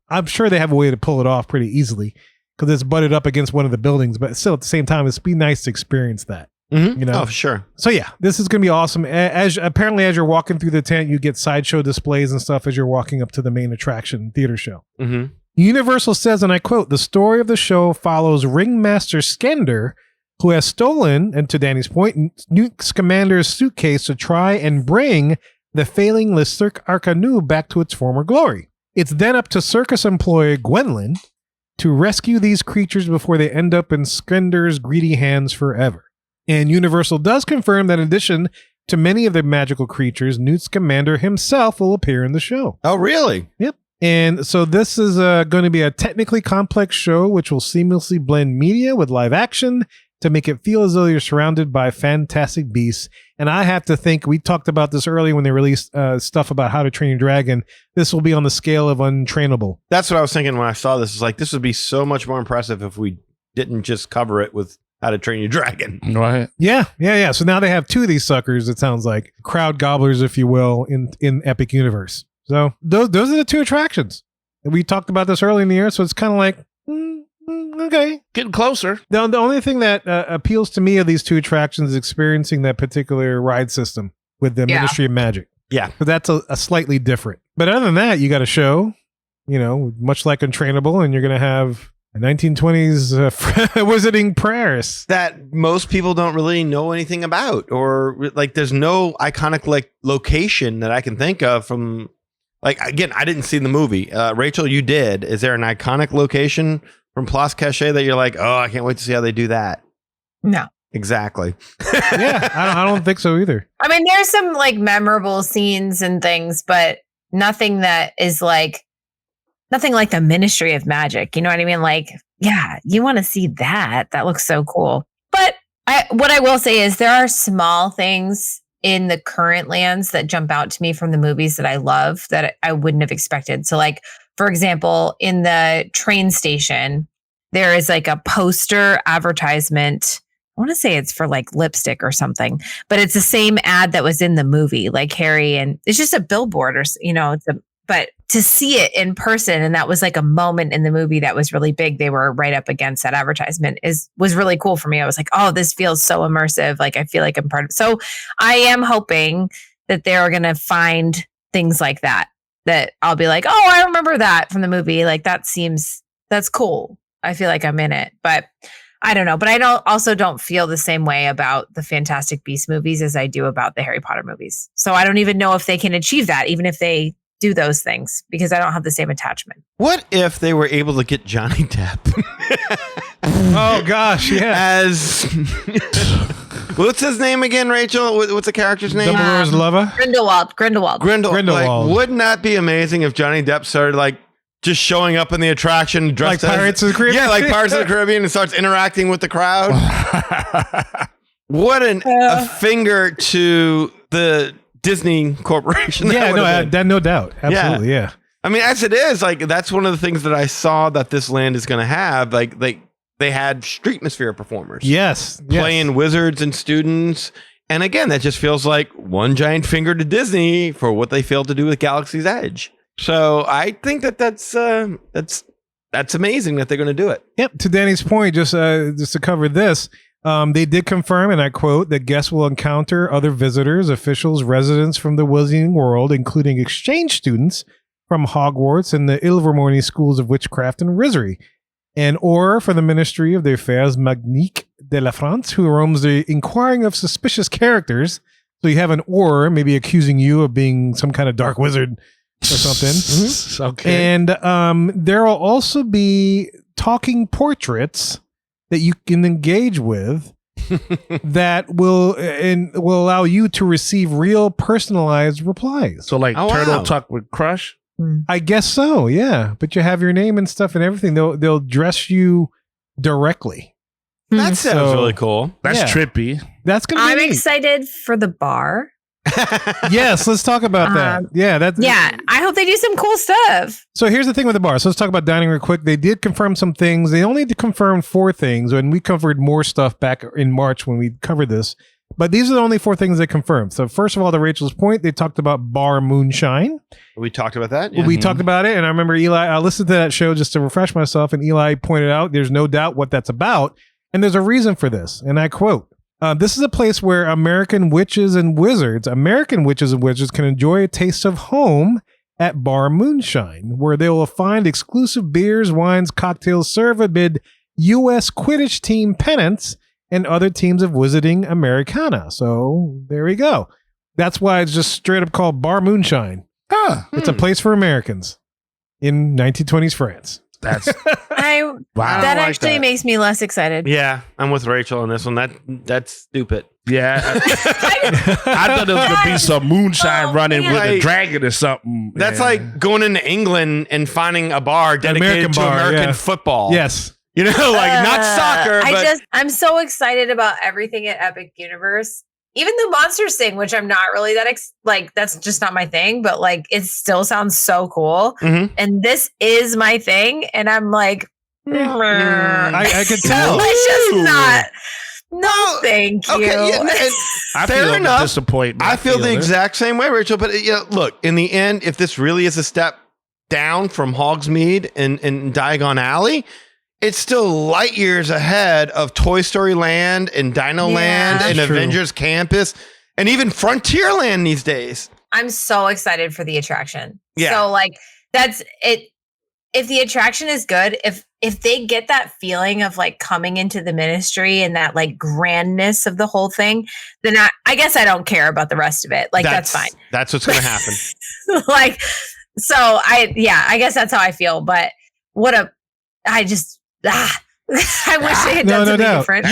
Speaker 2: I'm sure they have a way to pull it off pretty easily, because it's butted up against one of the buildings. But still, at the same time, it'd be nice to experience that.
Speaker 3: Mm-hmm. Oh, sure.
Speaker 2: So yeah, this is going to be awesome. As you're walking through the tent, you get sideshow displays and stuff as you're walking up to the main attraction theater show.
Speaker 3: Mm-hmm.
Speaker 2: Universal says, and I quote, "The story of the show follows Ringmaster Skender, who has stolen, and to Danny's point, Newt Scamander's suitcase to try and bring the failing Le Cirque Arcanu back to its former glory. It's then up to circus employee Gwendolyn to rescue these creatures before they end up in Skender's greedy hands forever." And Universal does confirm that in addition to many of the magical creatures, Newt Scamander himself will appear in the show.
Speaker 3: Oh, really?
Speaker 2: Yep. And so this is going to be a technically complex show which will seamlessly blend media with live action to make it feel as though you're surrounded by fantastic beasts. And I have to think, we talked about this earlier when they released stuff about How to Train Your Dragon. This will be on the scale of untrainable.
Speaker 3: That's what I was thinking when I saw this. It's like, this would be so much more impressive if we didn't just cover it with How to Train Your Dragon.
Speaker 5: Right.
Speaker 2: Yeah. So now they have 2 of these suckers, it sounds like. Crowd gobblers, if you will, in Epic Universe. So those are the 2 attractions. And we talked about this early in the year, so it's kind of like, okay.
Speaker 5: Getting closer.
Speaker 2: The only thing that appeals to me of these 2 attractions is experiencing that particular ride system with the Ministry of Magic.
Speaker 3: Yeah.
Speaker 2: But that's a slightly different. But other than that, you got a show, much like Untrainable, and you're going to have a 1920s Wizarding Paris
Speaker 3: that most people don't really know anything about, or like there's no iconic like location that I can think of from, like, again, I didn't see the movie. Rachel, you did. Is there an iconic location from Place Cachet that you're like, oh, I can't wait to see how they do that?
Speaker 1: No.
Speaker 3: Exactly.
Speaker 2: Yeah, I don't think so either.
Speaker 1: I mean, there's some like memorable scenes and things, but nothing like the Ministry of Magic. You know what I mean? Like yeah, you want to see that. That looks so cool. But what I will say is there are small things in the current lands that jump out to me from the movies that I love that I wouldn't have expected. So like, for example, in the train station, there is like a poster advertisement. I want to say it's for like lipstick or something, but it's the same ad that was in the movie, like Harry, and it's just a billboard or, but to see it in person, and that was like a moment in the movie that was really big. They were right up against that advertisement was really cool for me. I was like, oh, this feels so immersive. Like I feel like I'm part of it. So I am hoping that they're going to find things like that I'll be like, oh, I remember that from the movie. Like that's cool. I feel like I'm in it, but I don't know. But I don't feel the same way about the Fantastic Beasts movies as I do about the Harry Potter movies. So I don't even know if they can achieve that, even if they do those things, because I don't have the same attachment.
Speaker 3: What if they were able to get Johnny Depp?
Speaker 2: Oh gosh, yeah.
Speaker 3: As what's his name again, Rachel? What's the character's name?
Speaker 2: Dumbledore's lover?
Speaker 1: Grindelwald.
Speaker 3: Grindelwald. Like, wouldn't that be amazing if Johnny Depp started like just showing up in the attraction dressed
Speaker 2: like Pirates of the Caribbean?
Speaker 3: Yeah, like Pirates of the Caribbean, and starts interacting with the crowd. What a finger to the Disney Corporation.
Speaker 2: Yeah, no doubt. Absolutely, yeah.
Speaker 3: I mean, as it is, like that's one of the things that I saw that this land is going to have. Like they had Streetmosphere performers.
Speaker 2: Yes.
Speaker 3: Playing wizards and students. And again, that just feels like one giant finger to Disney for what they failed to do with Galaxy's Edge. So I think that's amazing that they're going to do it.
Speaker 2: Yep. To Danny's point, just to cover this, they did confirm, and I quote, that guests will encounter other visitors, officials, residents from the Wizarding world, including exchange students from Hogwarts and the Ilvermorny schools of witchcraft and wizardry, and Auror from the Ministry of the Affaires Magniques de la France, who roams the inquiring of suspicious characters. So you have an Auror maybe accusing you of being some kind of dark wizard or something.
Speaker 5: Mm-hmm. Okay.
Speaker 2: And there will also be talking portraits that you can engage with that will allow you to receive real personalized replies.
Speaker 5: So like Turtle Talk with Crush?
Speaker 2: I guess so, yeah. But you have your name and stuff and everything. They'll dress you directly.
Speaker 3: That sounds really cool.
Speaker 5: That's trippy.
Speaker 2: That's gonna be neat.
Speaker 1: Excited for the bar.
Speaker 2: Yes, let's talk about that.
Speaker 1: I hope they do some cool stuff.
Speaker 2: So here's the thing with the bar. So let's talk about dining real quick. They did confirm some things. They only confirmed 4 things, and we covered more stuff back in March when we covered this. But these are the only 4 things they confirmed. So first of all, to Rachel's point, they talked about Bar Moonshine.
Speaker 3: We talked about that.
Speaker 2: Yeah. We talked about it, and I remember Eli. I listened to that show just to refresh myself, and Eli pointed out there's no doubt what that's about, and there's a reason for this. And I quote. This is a place where American witches and wizards can enjoy a taste of home at Bar Moonshine, where they will find exclusive beers, wines, cocktails served amid U.S. Quidditch team pennants and other teams of Wizarding Americana. So there we go. That's why it's just straight up called Bar Moonshine. It's a place for Americans in 1920s France.
Speaker 5: That's
Speaker 1: that actually makes me less excited.
Speaker 3: Yeah, I'm with Rachel on this one. That's stupid.
Speaker 5: Yeah, I thought there was gonna be some moonshine running with a dragon or something.
Speaker 3: That's like going into England and finding a bar dedicated to American football.
Speaker 2: Yes,
Speaker 3: like not soccer.
Speaker 1: I'm so excited about everything at Epic Universe. Even the monsters thing, which I'm not really that that's just not my thing, but like it still sounds so cool. Mm-hmm. And this is my thing, and I'm like,
Speaker 2: I can tell.
Speaker 1: It's just not. No, thank you.
Speaker 3: Okay,
Speaker 5: I feel enough. Disappointment.
Speaker 3: I feel the exact same way, Rachel. But look, in the end, if this really is a step down from Hogsmeade and Diagon Alley, it's still light years ahead of Toy Story Land and Dino Land and Avengers Campus and even Frontierland these days.
Speaker 1: I'm so excited for the attraction.
Speaker 3: Yeah.
Speaker 1: So like that's it. If the attraction is good, if they get that feeling of like coming into the Ministry and that like grandness of the whole thing, then I guess I don't care about the rest of it. Like that's fine.
Speaker 3: That's what's going to happen.
Speaker 1: I guess that's how I feel. But I wish they had done something different.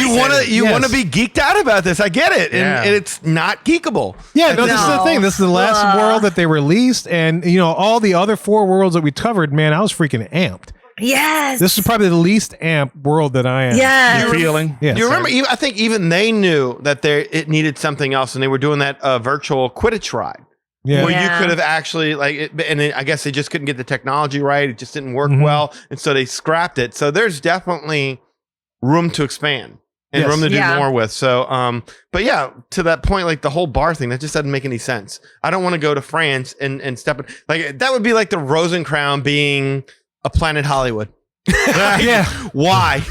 Speaker 3: You want to be geeked out about this. I get it. And it's not geekable.
Speaker 2: Yeah, this is the thing. This is the last world that they released. And, all the other 4 worlds that we covered, man, I was freaking amped.
Speaker 1: Yes.
Speaker 2: This is probably the least amp world that I am.
Speaker 1: Yeah.
Speaker 5: You're feeling.
Speaker 2: Yes.
Speaker 3: You remember? I think even they knew that it needed something else, and they were doing that virtual Quidditch ride.
Speaker 2: Yeah.
Speaker 3: Where you
Speaker 1: Yeah.
Speaker 3: could have actually I guess they just couldn't get the technology right. It just didn't work
Speaker 2: Mhm.
Speaker 3: well, and so they scrapped it. So there's definitely room to expand and
Speaker 2: Yes.
Speaker 3: room to do
Speaker 1: Yeah.
Speaker 3: more with. So, but yeah, to that point, like the whole bar thing, that just doesn't make any sense. I don't want to go to France and step in. Like that would be like the Rosencrown being a Planet Hollywood. Like,
Speaker 2: Yeah.
Speaker 3: why?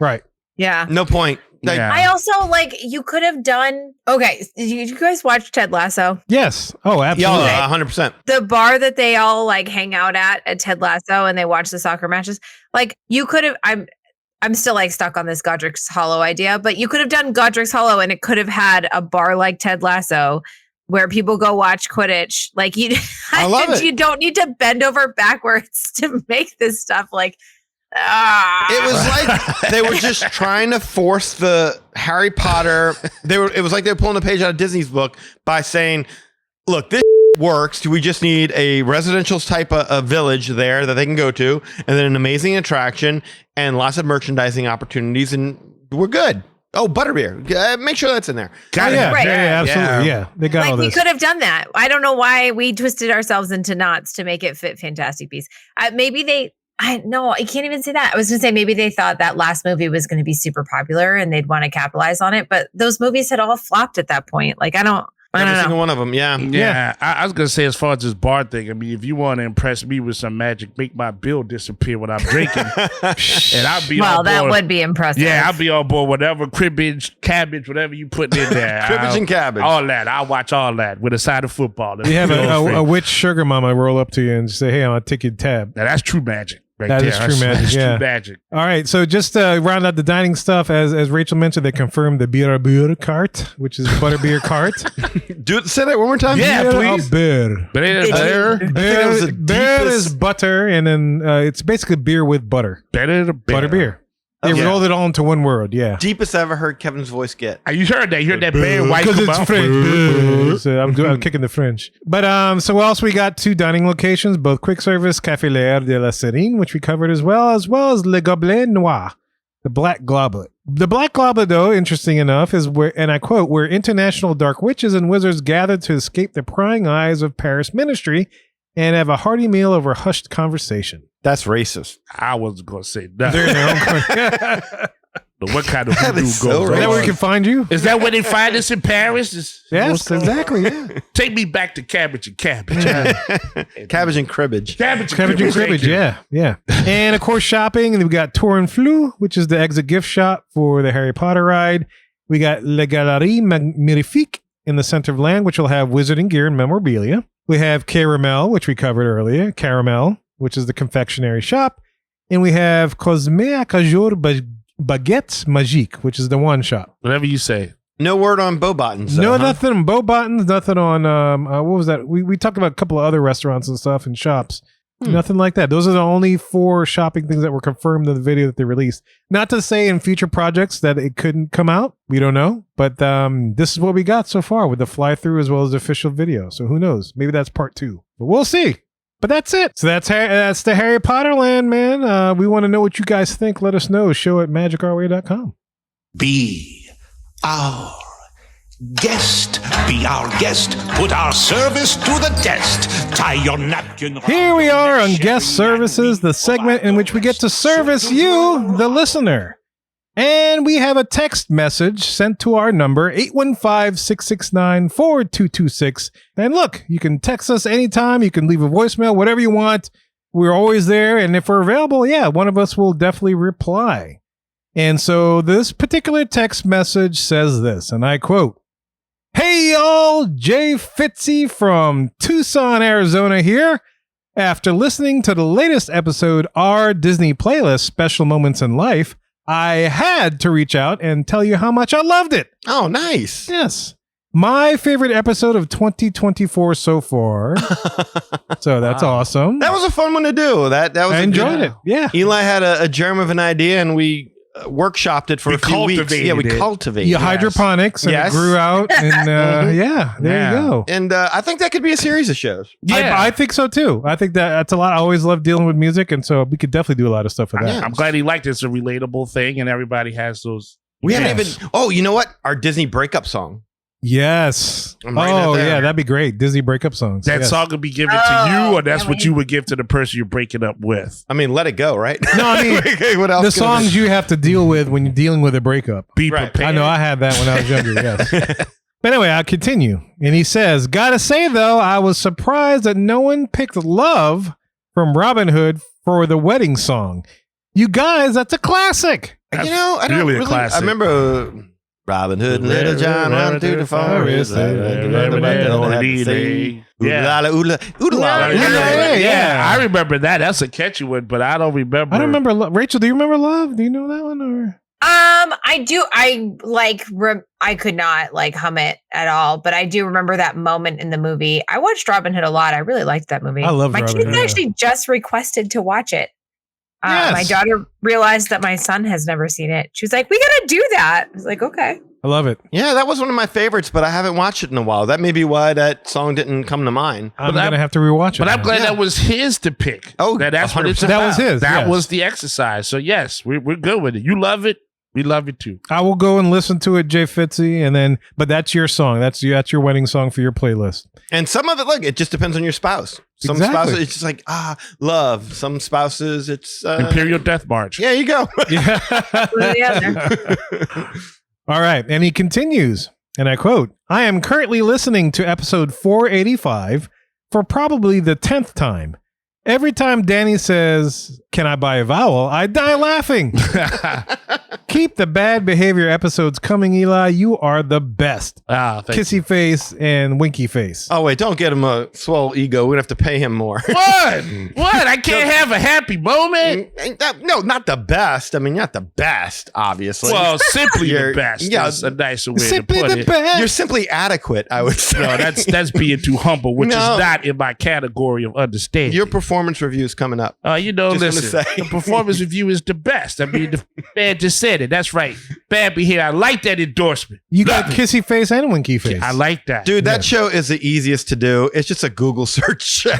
Speaker 2: Right.
Speaker 1: Yeah.
Speaker 3: No point. Like,
Speaker 5: Yeah.
Speaker 1: I also like you could have done. Okay, did you guys watch Ted Lasso?
Speaker 2: Yes. Oh, absolutely.
Speaker 3: Yeah, 100%.
Speaker 1: The bar that they all like hang out at Ted Lasso and they watch the soccer matches. Like you could have. I'm still like stuck on this Godric's Hollow idea, but you could have done Godric's Hollow and it could have had a bar like Ted Lasso where people go watch Quidditch. Like you,
Speaker 3: I love it.
Speaker 1: You don't need to bend over backwards to make this stuff like.
Speaker 3: It was like they were just trying to force the Harry Potter. It was like they were pulling a page out of Disney's book by saying, "Look, this works. We just need a residential type of village there that they can go to, and then an amazing attraction and lots of merchandising opportunities, and we're good." Oh, butterbeer. Make sure that's in there.
Speaker 5: Got
Speaker 2: Oh,
Speaker 5: it.
Speaker 2: yeah,
Speaker 1: Right.
Speaker 2: yeah, absolutely.
Speaker 5: Yeah.
Speaker 2: Yeah. They got all
Speaker 1: Like we
Speaker 2: this.
Speaker 1: could have done that. I don't know why we twisted ourselves into knots to make it fit Fantastic Beasts. Maybe they. I can't even say that. I was going to say maybe they thought that last movie was going to be super popular and they'd want to capitalize on it, but those movies had all flopped at that point. Like I don't
Speaker 3: Every
Speaker 1: know.
Speaker 3: single one of them. Yeah.
Speaker 5: Yeah, I was gonna say as far as this bar thing. I mean, if you want to impress me with some magic, make my bill disappear when I'm drinking, and I'll be
Speaker 1: Well,
Speaker 5: on
Speaker 1: that
Speaker 5: board.
Speaker 1: would be impressive.
Speaker 5: Yeah, I'll be on board. Whatever cribbage, cabbage, whatever you put in there,
Speaker 3: Cribbage and cabbage.
Speaker 5: all that. I'll watch all that with a side of football.
Speaker 2: You have
Speaker 5: Bills free.
Speaker 2: a witch sugar mama roll up to you and say, "Hey, I'm gonna take your tab."
Speaker 5: Now that's true magic. Right
Speaker 2: That
Speaker 5: there.
Speaker 2: is true magic,
Speaker 5: That's
Speaker 2: yeah.
Speaker 5: true magic.
Speaker 2: All right, so just to round out the dining stuff, as Rachel mentioned, they confirmed the beer cart, which is butterbeer cart.
Speaker 3: Say that one more time.
Speaker 5: Yeah, please.
Speaker 2: Beer.
Speaker 5: But it is
Speaker 3: I think it was the
Speaker 2: Beer is
Speaker 3: deepest-
Speaker 2: butter, and then it's basically beer with butter.
Speaker 5: better to better.
Speaker 2: Butterbeer. They
Speaker 3: Okay.
Speaker 2: rolled it all into one word. Yeah.
Speaker 3: Deepest I ever heard Kevin's voice get.
Speaker 5: You heard that? You heard that bad white
Speaker 2: Because
Speaker 5: come
Speaker 2: it's
Speaker 5: out?
Speaker 2: French. So I'm kicking the French. But so also we got two dining locations, both quick service, Café L'air de la Serine, which we covered as well as Le Gobelet Noir, the Black Goblet. The Black Goblet, though, interesting enough, is where, and I quote, where international dark witches and wizards gather to escape the prying eyes of Paris ministry and have a hearty meal over hushed conversation.
Speaker 3: That's racist.
Speaker 5: I wasn't gonna say
Speaker 2: They're
Speaker 5: that.
Speaker 2: in their own country.
Speaker 5: But what kind of
Speaker 3: That
Speaker 5: voodoo
Speaker 3: is so
Speaker 5: goes
Speaker 2: Is that
Speaker 5: on?
Speaker 2: where we can find you?
Speaker 5: Is that where they find us in Paris?
Speaker 2: Yes, exactly. Yeah.
Speaker 5: Take me back to cabbage and cabbage.
Speaker 3: Cabbage and cribbage.
Speaker 5: Cabbage
Speaker 2: Cabbage and
Speaker 5: thank
Speaker 2: cribbage,
Speaker 5: you.
Speaker 2: yeah. And of course, shopping. And we got Tour and Flou, which is the exit gift shop for the Harry Potter ride. We got La Galerie Magnifique in the center of land, which will have wizarding gear and memorabilia. We have Caramel, which we covered earlier. Caramel, which is the confectionery shop. And we have Cosme à Cajour Baguettes Magique, which is the one shop.
Speaker 5: Whatever you say.
Speaker 3: No word on Bobottins.
Speaker 2: No,
Speaker 3: huh?
Speaker 2: nothing on Beau Buttons, nothing on, what was that? We talked about a couple of other restaurants and stuff and shops. Nothing like that. Those are the only 4 shopping things that were confirmed in the video that they released. Not to say in future projects that it couldn't come out. We don't know. But this is what we got so far with the fly-through as well as the official video. So who knows? Maybe that's part 2. But we'll see. But that's it. So that's the Harry Potter land, man. We want to know what you guys think. Let us know. Show at magicourway.com.
Speaker 6: Be our guest. Be our guest. Put our service to the test. Tie your napkin.
Speaker 2: Here we are on Guest Services, the segment in which we get to service you, the listener. And we have a text message sent to our number, 815-669-4226. And look, you can text us anytime. You can leave a voicemail, whatever you want. We're always there. And if we're available, yeah, one of us will definitely reply. And so this particular text message says this, and I quote, "Hey y'all, Jay Fitzy from Tucson, Arizona here. After listening to the latest episode, our Disney playlist, Special Moments in Life, I had to reach out and tell you how much I loved it.
Speaker 3: Oh, nice.
Speaker 2: Yes. My favorite episode of 2024 so far. So that's awesome.
Speaker 3: That was a fun one to do. That was
Speaker 2: I enjoyed it. Yeah.
Speaker 3: Eli had a germ of an idea, and we workshopped it for
Speaker 5: We
Speaker 3: a few weeks.
Speaker 5: cultivated
Speaker 3: Yeah, we
Speaker 5: it.
Speaker 3: cultivated.
Speaker 2: Yeah,
Speaker 3: it.
Speaker 2: hydroponics, and
Speaker 3: Yes.
Speaker 2: it grew out, and yeah, there you go.
Speaker 3: And I think that could be a series of shows.
Speaker 5: Yeah.
Speaker 2: I think so too. I think that's a lot. I always love dealing with music, and so we could definitely do a lot of stuff with that.
Speaker 5: I'm glad he liked it. It's a relatable thing, and everybody has those.
Speaker 3: We haven't
Speaker 2: Yes.
Speaker 3: even. Oh, you know what? Our Disney breakup song.
Speaker 2: Yes.
Speaker 3: I'm writing that
Speaker 2: Oh
Speaker 3: down.
Speaker 2: yeah, that'd be great. Disney breakup songs.
Speaker 5: That
Speaker 2: Yes.
Speaker 5: song would be given to
Speaker 1: Oh,
Speaker 5: you, or that's
Speaker 1: can't
Speaker 5: what
Speaker 1: wait.
Speaker 5: you would give to the person you're breaking up with.
Speaker 3: I mean, let it go, right?
Speaker 2: No, I mean,
Speaker 3: Okay, what else
Speaker 2: the
Speaker 3: could it be?
Speaker 2: songs you have to deal with when you're dealing with a breakup.
Speaker 5: Be
Speaker 3: Right.
Speaker 5: prepared.
Speaker 2: I know I had that when I was younger. Yes. But anyway, I'll continue. And he says, "Gotta say though, I was surprised that no one picked Love from Robin Hood for the wedding song. You guys, that's a classic."
Speaker 3: You know, I don't
Speaker 5: really a
Speaker 3: really.
Speaker 5: classic.
Speaker 3: I remember Robin Hood and Little John run through the forest.
Speaker 5: Yeah.
Speaker 2: Yeah.
Speaker 5: I remember that. That's a catchy one, but I don't remember.
Speaker 2: I don't remember. Rachel, do you remember Love? Do you know that one? Or
Speaker 1: I do. I could not like hum it at all, but I do remember that moment in the movie. I watched Robin Hood a lot. I really liked that movie.
Speaker 2: I love
Speaker 1: my
Speaker 2: Robin
Speaker 1: kids
Speaker 2: Hood, yeah.
Speaker 1: actually just requested to watch it.
Speaker 2: Yes.
Speaker 1: My daughter realized that my son has never seen it. She was like, "We gotta do that." I was like, "Okay."
Speaker 2: I love it.
Speaker 3: Yeah, that was one of my favorites, but I haven't watched it in a while. That may be why that song didn't come to mind.
Speaker 2: I'm
Speaker 5: But
Speaker 2: gonna have to rewatch it.
Speaker 5: But I'm
Speaker 2: now.
Speaker 5: glad
Speaker 3: Yeah.
Speaker 5: that was his to pick.
Speaker 3: Oh,
Speaker 5: that's what it's
Speaker 3: 100%.
Speaker 5: about.
Speaker 2: That was his,
Speaker 5: That
Speaker 2: yes.
Speaker 5: was the exercise. So yes, we're good with it. You love it. We love it too.
Speaker 2: I will go and listen to it, Jay Fitzy, and then. But that's your song. That's your wedding song for your playlist.
Speaker 3: And some of it, look, it just depends on your spouse. Some
Speaker 2: Exactly.
Speaker 3: spouses, it's just like, love. Some spouses, it's...
Speaker 5: Imperial Death March.
Speaker 3: Yeah, you go.
Speaker 2: Yeah. All right. And he continues, and I quote, "I am currently listening to episode 485 for probably the 10th time. Every time Danny says, 'Can I buy a vowel?' I die laughing. Keep the bad behavior episodes coming, Eli. You are the best.
Speaker 5: Thank you.
Speaker 2: Kissy face and winky face."
Speaker 3: Oh, wait, don't get him a swell ego. We're going to have to pay him more.
Speaker 5: What? What? I can't have a happy moment?
Speaker 3: No, not the best. I mean, not the best, obviously.
Speaker 5: Well, simply the
Speaker 3: You're-
Speaker 5: best.
Speaker 3: yeah.
Speaker 5: Is a nicer way
Speaker 2: Simply
Speaker 5: to put
Speaker 2: the
Speaker 5: it.
Speaker 2: best.
Speaker 3: You're simply adequate, I would say.
Speaker 5: No, that's being too humble, which
Speaker 3: No.
Speaker 5: is not in my category of understanding.
Speaker 3: Your performance review is coming up.
Speaker 5: You know,
Speaker 3: Just gonna
Speaker 5: listen,
Speaker 3: say.
Speaker 5: the performance review is the best. I mean, the man just said it. That's right. Bad behavior. I like that endorsement.
Speaker 2: You got kissy face and winky face.
Speaker 5: I like that.
Speaker 3: Dude, that show is the easiest to do. It's just a Google search show.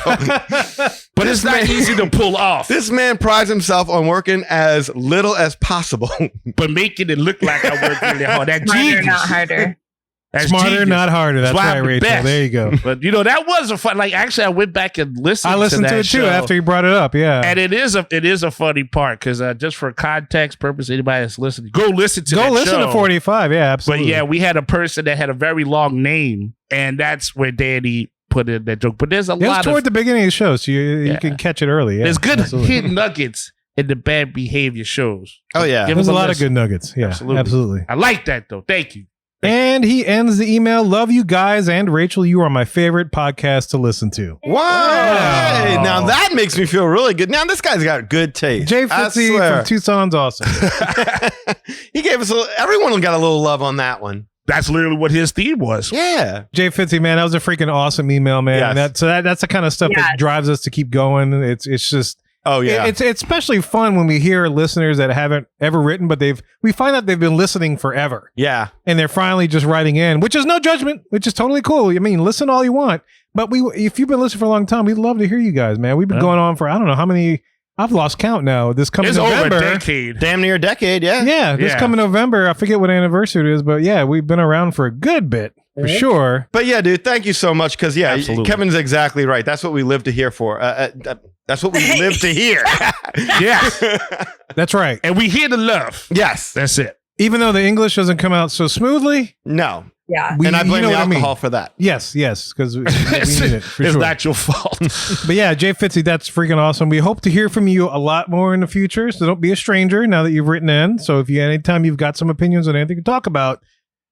Speaker 5: But it's not easy to pull off.
Speaker 3: This man prides himself on working as little as possible.
Speaker 5: But making it look like I work really hard. That's
Speaker 1: Smarter,
Speaker 5: genius.
Speaker 1: not harder.
Speaker 5: That's
Speaker 2: Smarter,
Speaker 5: genius.
Speaker 2: not harder. That's
Speaker 5: why
Speaker 2: right,
Speaker 5: I'm the
Speaker 2: Rachel.
Speaker 5: best.
Speaker 2: There you go.
Speaker 5: But that was a fun. Like actually, I went back and listened.
Speaker 2: I listened to
Speaker 5: that
Speaker 2: it too
Speaker 5: show.
Speaker 2: after you brought it up. Yeah.
Speaker 5: And it is a funny part because just for context purpose, anybody that's listening, go listen to
Speaker 2: Go
Speaker 5: that
Speaker 2: listen
Speaker 5: show.
Speaker 2: to 45. Yeah,
Speaker 5: But
Speaker 2: absolutely.
Speaker 5: yeah, we had a person that had a very long name, and that's where Danny put in that joke. But there's a
Speaker 2: It was
Speaker 5: lot
Speaker 2: toward
Speaker 5: of
Speaker 2: the beginning of the show, so you
Speaker 5: Yeah.
Speaker 2: can catch it early. Yeah,
Speaker 5: there's good
Speaker 2: absolutely.
Speaker 5: hidden nuggets in the bad behavior shows.
Speaker 3: Oh, yeah.
Speaker 5: Give
Speaker 2: There's
Speaker 5: them
Speaker 2: a lot of
Speaker 5: listen.
Speaker 2: good nuggets. Yeah, absolutely.
Speaker 5: I like that though. Thank you.
Speaker 2: And he ends the email. "Love you guys and Rachel. You are my favorite podcast to listen to."
Speaker 3: Wow. Hey, now that makes me feel really good. Now this guy's got good taste.
Speaker 2: Jay
Speaker 3: I
Speaker 2: Fitzy
Speaker 3: swear.
Speaker 2: from Tucson's awesome.
Speaker 3: He gave us everyone got a little love on that one.
Speaker 5: That's literally what his theme was.
Speaker 3: Yeah.
Speaker 2: Jay Fitzy, man, that was a freaking awesome email, man.
Speaker 3: Yes.
Speaker 2: That's the kind of stuff that drives us to keep going. It's just.
Speaker 3: Oh yeah.
Speaker 2: It's especially fun when we hear listeners that haven't ever written, but we find out they've been listening forever.
Speaker 3: Yeah.
Speaker 2: And they're finally just writing in, which is no judgment, which is totally cool. I mean, listen all you want, but if you've been listening for a long time, we'd love to hear you guys, man. We've been going on for I don't know how many. I've lost count now. This coming
Speaker 5: It's
Speaker 2: November,
Speaker 5: over a decade.
Speaker 3: Damn near a decade. Yeah.
Speaker 2: yeah, this
Speaker 5: Yeah.
Speaker 2: coming November. I forget what anniversary it is, but yeah, we've been around for a good bit for sure.
Speaker 3: But yeah, dude, thank you so much. Because yeah,
Speaker 5: Absolutely.
Speaker 3: Kevin's exactly right. That's what we live to hear for. That's what we live to hear.
Speaker 5: Yes.
Speaker 2: That's right.
Speaker 5: And we hear the love.
Speaker 3: Yes.
Speaker 5: That's it.
Speaker 2: Even though the English doesn't come out so smoothly,
Speaker 3: No.
Speaker 1: Yeah.
Speaker 3: And I blame
Speaker 2: you know
Speaker 3: the
Speaker 2: what I mean.
Speaker 3: alcohol for that.
Speaker 2: Yes, because we need it for
Speaker 5: It's
Speaker 2: sure.
Speaker 5: not your fault.
Speaker 2: But yeah, Jay Fitzy, that's freaking awesome. We hope to hear from you a lot more in the future. So don't be a stranger now that you've written in. So if anytime you've got some opinions on anything to talk about,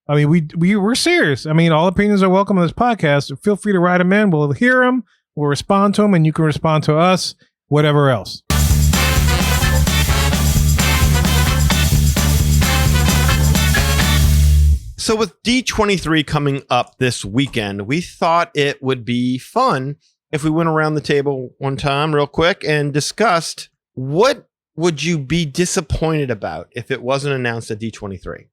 Speaker 2: I mean, we're serious. I mean, all opinions are welcome on this podcast. Feel free to write them in. We'll hear them. We'll respond to them, and you can respond to us. Whatever else.
Speaker 3: So with D23 coming up this weekend, we thought it would be fun if we went around the table one time real quick and discussed what would you be disappointed about if it wasn't announced at D23?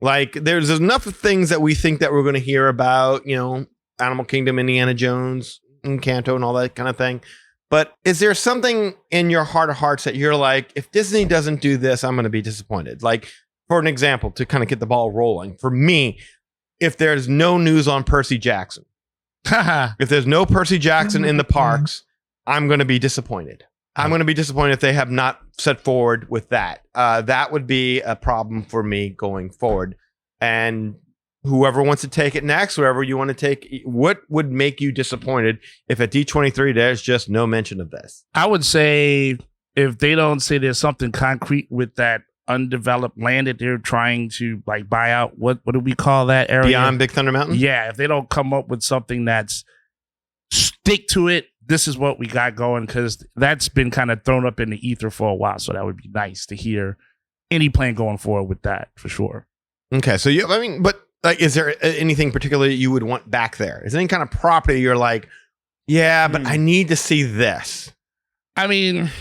Speaker 3: Like, there's enough of things that we think that we're going to hear about, Animal Kingdom, Indiana Jones, Encanto, and all that kind of thing. But is there something in your heart of hearts that you're like, if Disney doesn't do this, I'm going to be disappointed? Like, for an example, to kind of get the ball rolling, for me, if there's no news on Percy Jackson, if there's no Percy Jackson in the parks, I'm going to be disappointed. I'm going to be disappointed if they have not set forward with that. That would be a problem for me going forward. And whoever wants to take it next, whoever you want to take, what would make you disappointed if at D23 there's just no mention of this?
Speaker 5: I would say if they don't say there's something concrete with that undeveloped land that they're trying to like buy out, what do we call that area?
Speaker 3: Beyond Big Thunder Mountain?
Speaker 5: Yeah, if they don't come up with something that's stick to it, this is what we got going, because that's been kind of thrown up in the ether for a while. So that would be nice to hear any plan going forward with that for sure.
Speaker 3: Okay, so but like, is there anything particularly you would want back there? Is there any kind of property you're like, yeah, but I need to see this?
Speaker 5: I mean,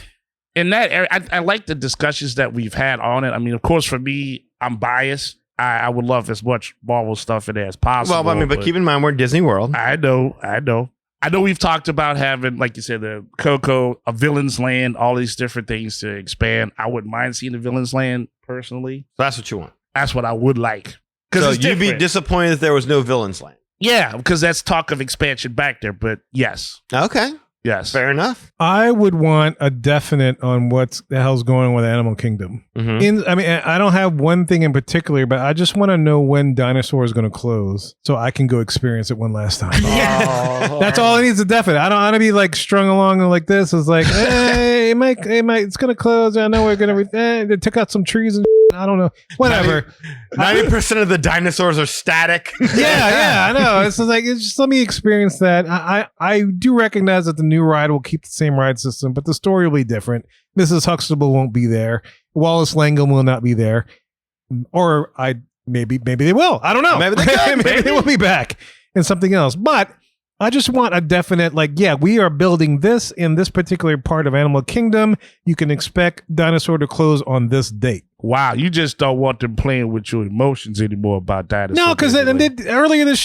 Speaker 5: in that area, I like the discussions that we've had on it. I mean, of course, for me, I'm biased. I would love as much Marvel stuff in there as possible.
Speaker 3: Well, but keep in mind, we're Disney World.
Speaker 5: I know we've talked about having, like you said, the Coco, a Villain's Land, all these different things to expand. I wouldn't mind seeing the Villain's Land personally.
Speaker 3: That's what you want.
Speaker 5: That's what I would like.
Speaker 3: So you'd be disappointed if there was no Villain's Land.
Speaker 5: Yeah, because that's talk of expansion back there. But yes.
Speaker 3: Okay.
Speaker 5: Yes.
Speaker 3: Fair enough.
Speaker 2: I would want a definite on what the hell's going on with Animal Kingdom.
Speaker 3: Mm-hmm.
Speaker 2: I don't have one thing in particular, but I just want to know when Dinosaur is going to close so I can go experience it one last time. That's all it needs, a definite. I don't want to be like strung along like this. It's like, hey, it's going to close. I know we're going to, they took out some trees and I don't know. Whatever.
Speaker 3: 90% of the dinosaurs are static.
Speaker 2: Yeah, I know. It's just let me experience that. I do recognize that the new ride will keep the same ride system, but the story will be different. Mrs. Huxtable won't be there. Wallace Langham will not be there. Or maybe they will. I don't know.
Speaker 3: Maybe they could.
Speaker 2: maybe they will be back in something else. But I just want a definite, we are building this in this particular part of Animal Kingdom. You can expect Dinosaur to close on this date.
Speaker 5: Wow, you just don't want them playing with your emotions anymore about Dinosaur.
Speaker 2: No, because earlier this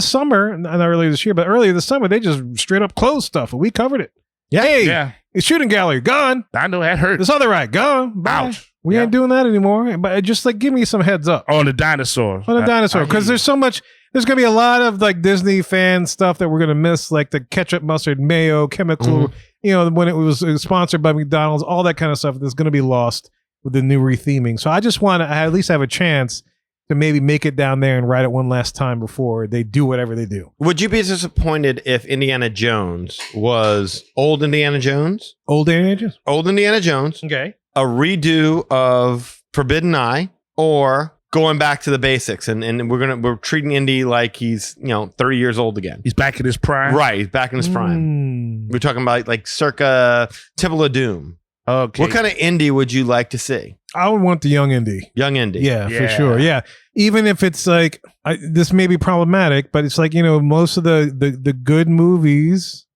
Speaker 2: summer, they just straight up closed stuff, and we covered it. Yeah. The shooting gallery, gone.
Speaker 5: I know that hurt.
Speaker 2: This other ride, gone. Bye.
Speaker 5: Ouch.
Speaker 2: We ain't doing that anymore. But just give me some heads up.
Speaker 5: On the dinosaur.
Speaker 2: Because there's so much. There's going to be a lot of Disney fan stuff that we're going to miss, like the ketchup, mustard, mayo, chemical, when it was sponsored by McDonald's, all that kind of stuff that's going to be lost with the new retheming. So I just want to at least have a chance to maybe make it down there and ride it one last time before they do whatever they do.
Speaker 3: Would you be disappointed if Indiana Jones was old Indiana Jones?
Speaker 2: Old Indiana Jones?
Speaker 3: Old Indiana Jones.
Speaker 2: Okay.
Speaker 3: A redo of Forbidden Eye, or going back to the basics, and we're treating Indy like he's 30 years old again.
Speaker 5: He's back in his prime.
Speaker 3: Right, he's back in his prime. We're talking about circa Temple of Doom.
Speaker 5: Okay.
Speaker 3: What kind of Indy would you like to see?
Speaker 2: I would want the young Indy.
Speaker 3: Young Indy.
Speaker 2: Yeah, for sure. Yeah. Even if it's this may be problematic, but it's most of the good movies,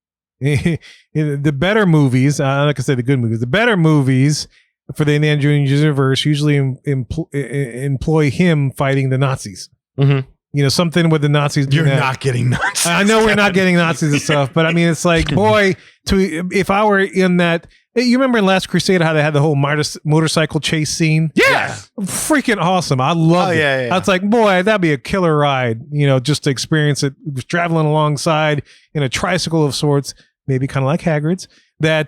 Speaker 2: the better movies, I'm not going to say the good movies, the better movies for the Indiana Jones universe usually employ him fighting the Nazis.
Speaker 3: Mm-hmm.
Speaker 2: Something with the Nazis.
Speaker 3: You're not getting Nazis.
Speaker 2: I know we're not getting Nazis and stuff, but I mean, it's if I were in that, you remember in Last Crusade how they had the whole motorcycle chase scene?
Speaker 5: Yeah.
Speaker 2: Freaking awesome. I love it.
Speaker 3: Yeah.
Speaker 2: I was like, boy, that'd be a killer ride, just to experience it, traveling alongside in a tricycle of sorts, maybe kind of like Hagrid's,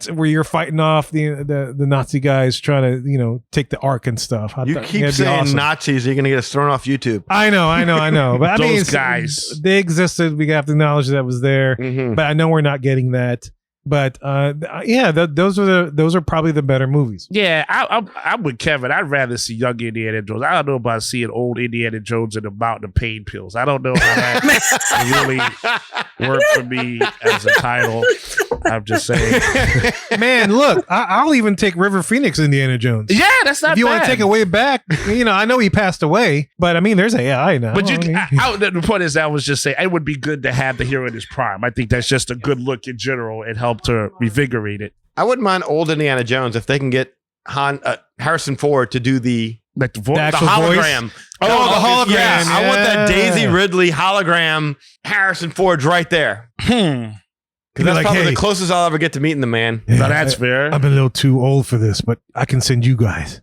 Speaker 2: where you're fighting off the Nazi guys trying to, take the Ark and stuff.
Speaker 3: You keep saying awesome. Nazis, you're going to get us thrown off YouTube.
Speaker 2: I know. But
Speaker 5: those guys,
Speaker 2: they existed. We have to acknowledge that was there.
Speaker 3: Mm-hmm.
Speaker 2: But I know we're not getting that. But those are probably the better movies.
Speaker 5: Yeah, I'm with Kevin. I'd rather see young Indiana Jones. I don't know about seeing old Indiana Jones in the Mountain of Pain pills. I don't know how that really worked for me as a title. I'm just saying.
Speaker 2: Man, look, I'll even take River Phoenix Indiana Jones.
Speaker 5: Yeah, that's not
Speaker 2: if you
Speaker 5: bad.
Speaker 2: want to take it way back, I know he passed away, but I mean, there's AI now.
Speaker 5: But the point is, I was just saying, it would be good to have the hero in his prime. I think that's just a good look in general and help to revigorate it.
Speaker 3: I wouldn't mind old Indiana Jones if they can get Harrison Ford to do the
Speaker 5: Like the
Speaker 2: actual
Speaker 3: hologram.
Speaker 2: voice? Oh, the hologram.
Speaker 3: Yeah, I want that
Speaker 2: Yeah.
Speaker 3: Daisy Ridley hologram Harrison Ford right there. Because that's
Speaker 2: Like,
Speaker 3: probably
Speaker 2: hey.
Speaker 3: the closest I'll ever get to meeting the man.
Speaker 5: Now that's fair.
Speaker 2: I'm a little too old for this, but I can send you guys.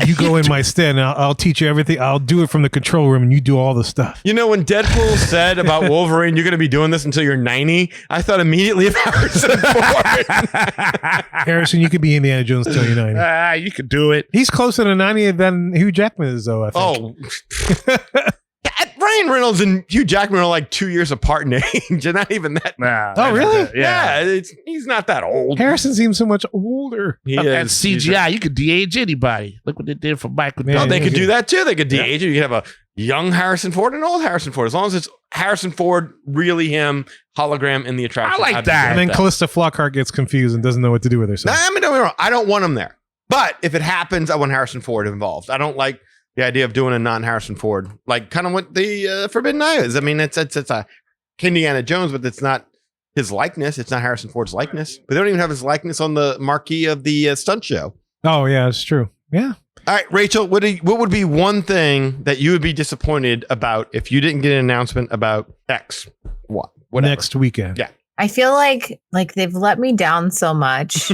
Speaker 2: You go in my stead, and I'll teach you everything. I'll do it from the control room, and you do all the stuff.
Speaker 3: You know, when Deadpool said about Wolverine, you're going to be doing this until you're 90, I thought immediately of Harrison Ford.
Speaker 2: Harrison, you could be Indiana Jones till you're 90.
Speaker 5: You could do it.
Speaker 2: He's closer to 90 than Hugh Jackman is, though, I think.
Speaker 3: Oh. Ryan Reynolds and Hugh Jackman are like 2 years apart in age. Not even that.
Speaker 5: Nah,
Speaker 2: Oh, really?
Speaker 3: Yeah, he's not that old.
Speaker 2: Harrison seems so much older.
Speaker 3: He
Speaker 5: And
Speaker 3: is.
Speaker 5: CGI, you could de-age anybody. Look what they did for Michael.
Speaker 2: Yeah,
Speaker 3: Oh, they
Speaker 2: yeah,
Speaker 3: could
Speaker 2: yeah.
Speaker 3: do that too. They could de-age it. You could have a young Harrison Ford and an old Harrison Ford. As long as it's Harrison Ford, really him, hologram in the attraction.
Speaker 5: I like
Speaker 3: I'd be
Speaker 5: that.
Speaker 3: good
Speaker 2: And
Speaker 3: with
Speaker 2: then Callista Flockhart gets confused and doesn't know what to do with herself.
Speaker 3: I mean, don't get me wrong. I don't want him there. But if it happens, I want Harrison Ford involved. I don't like the idea of doing a non-Harrison Ford, like kind of what the Forbidden Eye is. I mean, it's a Indiana Jones, but it's not his likeness. It's not Harrison Ford's likeness. But they don't even have his likeness on the marquee of the stunt show.
Speaker 2: Oh, yeah, it's true. Yeah.
Speaker 3: All right, Rachel, what would be one thing that you would be disappointed about if you didn't get an announcement about X? Whatever.
Speaker 2: Next weekend.
Speaker 3: Yeah.
Speaker 1: I feel like they've let me down so much.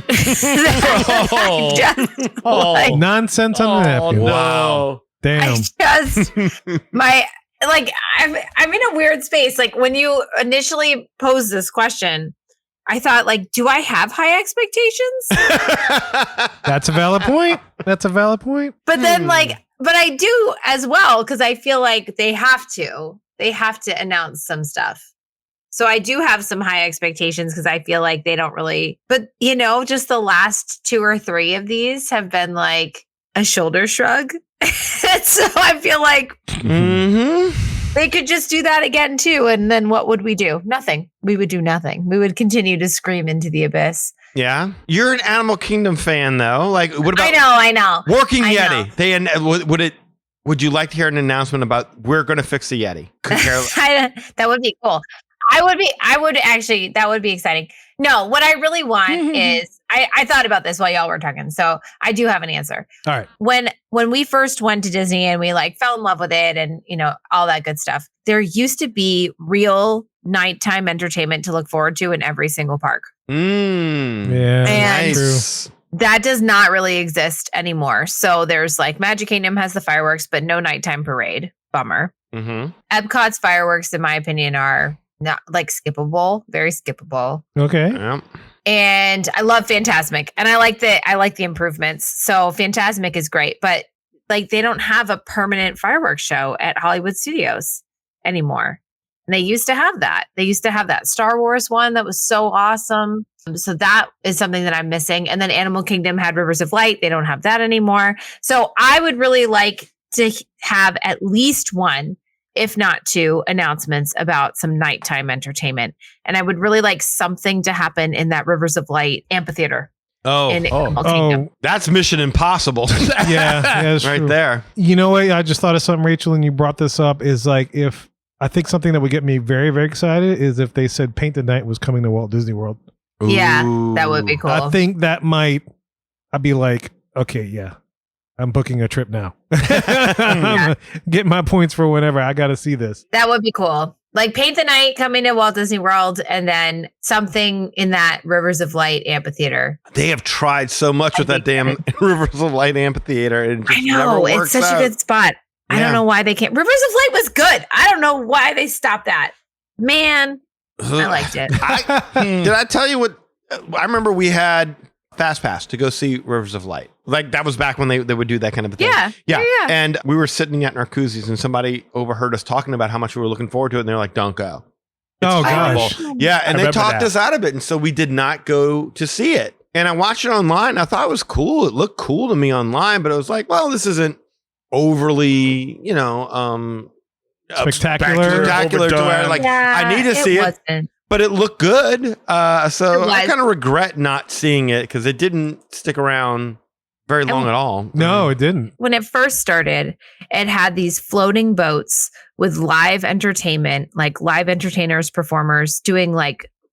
Speaker 5: Oh.
Speaker 2: Nonsense on the napkin.
Speaker 5: Wow.
Speaker 2: Damn.
Speaker 1: I'm in a weird space. Like when you initially posed this question, I thought like, do I have high expectations?
Speaker 2: That's a valid point. That's a valid point.
Speaker 1: But then but I do as well, because I feel like they have to announce some stuff. So I do have some high expectations because I feel like they don't really, but just the last 2 or 3 of these have been like a shoulder shrug. So I feel like they could just do that again too. And then what would we do? Nothing. We would do nothing. We would continue to scream into the abyss.
Speaker 3: Yeah. You're an Animal Kingdom fan though. Like what about
Speaker 1: I know.
Speaker 3: Working
Speaker 1: I
Speaker 3: Yeti?
Speaker 1: know.
Speaker 3: Would you like to hear an announcement about we're going to fix the Yeti?
Speaker 1: That would be cool. That would be exciting. No, what I really want is, I thought about this while y'all were talking. So I do have an answer.
Speaker 2: All right.
Speaker 1: When we first went to Disney and we fell in love with it and, all that good stuff, there used to be real nighttime entertainment to look forward to in every single park.
Speaker 2: Yeah.
Speaker 1: And
Speaker 3: Nice.
Speaker 1: that does not really exist anymore. So there's Magic Kingdom has the fireworks, but no nighttime parade. Bummer.
Speaker 3: Mm-hmm.
Speaker 1: Epcot's fireworks, in my opinion, are not skippable, very skippable.
Speaker 2: Okay.
Speaker 3: Yeah.
Speaker 1: And I love Fantasmic, and I like the improvements. So Fantasmic is great, but they don't have a permanent fireworks show at Hollywood Studios anymore. And they used to have that. They used to have that Star Wars one that was so awesome. So that is something that I'm missing. And then Animal Kingdom had Rivers of Light. They don't have that anymore. So I would really like to have at least one, if not 2, announcements about some nighttime entertainment. And I would really like something to happen in that Rivers of Light amphitheater in Animal Kingdom.
Speaker 3: That's Mission Impossible.
Speaker 2: Yeah. That's
Speaker 3: right
Speaker 2: true.
Speaker 3: there.
Speaker 2: You know what? I just thought of something, Rachel, and you brought this up. Is if I think something that would get me very, very excited is if they said Paint the Night was coming to Walt Disney World.
Speaker 1: Yeah, that would be cool.
Speaker 2: I think that I'd be like, okay, yeah, I'm booking a trip now. Get my points for whenever. I got to see this.
Speaker 1: That would be cool. Paint the Night coming to Walt Disney World, and then something in that Rivers of Light amphitheater.
Speaker 3: They have tried so much with that damn Rivers of Light amphitheater. And it just
Speaker 1: I know,
Speaker 3: never works
Speaker 1: it's such
Speaker 3: out.
Speaker 1: a good spot. I
Speaker 3: Yeah.
Speaker 1: don't know why they can't. Rivers of Light was good. I don't know why they stopped that. Man, I liked it.
Speaker 3: Did I tell you what? I remember we had Fast Pass to go see Rivers of Light. That was back when they would do that kind of a thing.
Speaker 1: Yeah.
Speaker 3: And we were sitting at Narcoossee's and somebody overheard us talking about how much we were looking forward to it. And they're like, don't go.
Speaker 2: Oh,
Speaker 3: Horrible.
Speaker 2: gosh.
Speaker 3: Yeah. And
Speaker 5: I
Speaker 3: they
Speaker 5: remember
Speaker 3: talked
Speaker 5: that.
Speaker 3: us out of it. And so we did not go to see it. And I watched it online. I thought it was cool. It looked cool to me online, but it was like, well, this isn't overly,
Speaker 2: Spectacular.
Speaker 3: spectacular to where I need to see it.
Speaker 1: Wasn't.
Speaker 3: But it looked good. So I
Speaker 1: was.
Speaker 3: kind of regret not seeing it because it didn't stick around very long at all.
Speaker 2: No, it didn't.
Speaker 1: When it first started, it had these floating boats with live entertainment, live entertainers, performers doing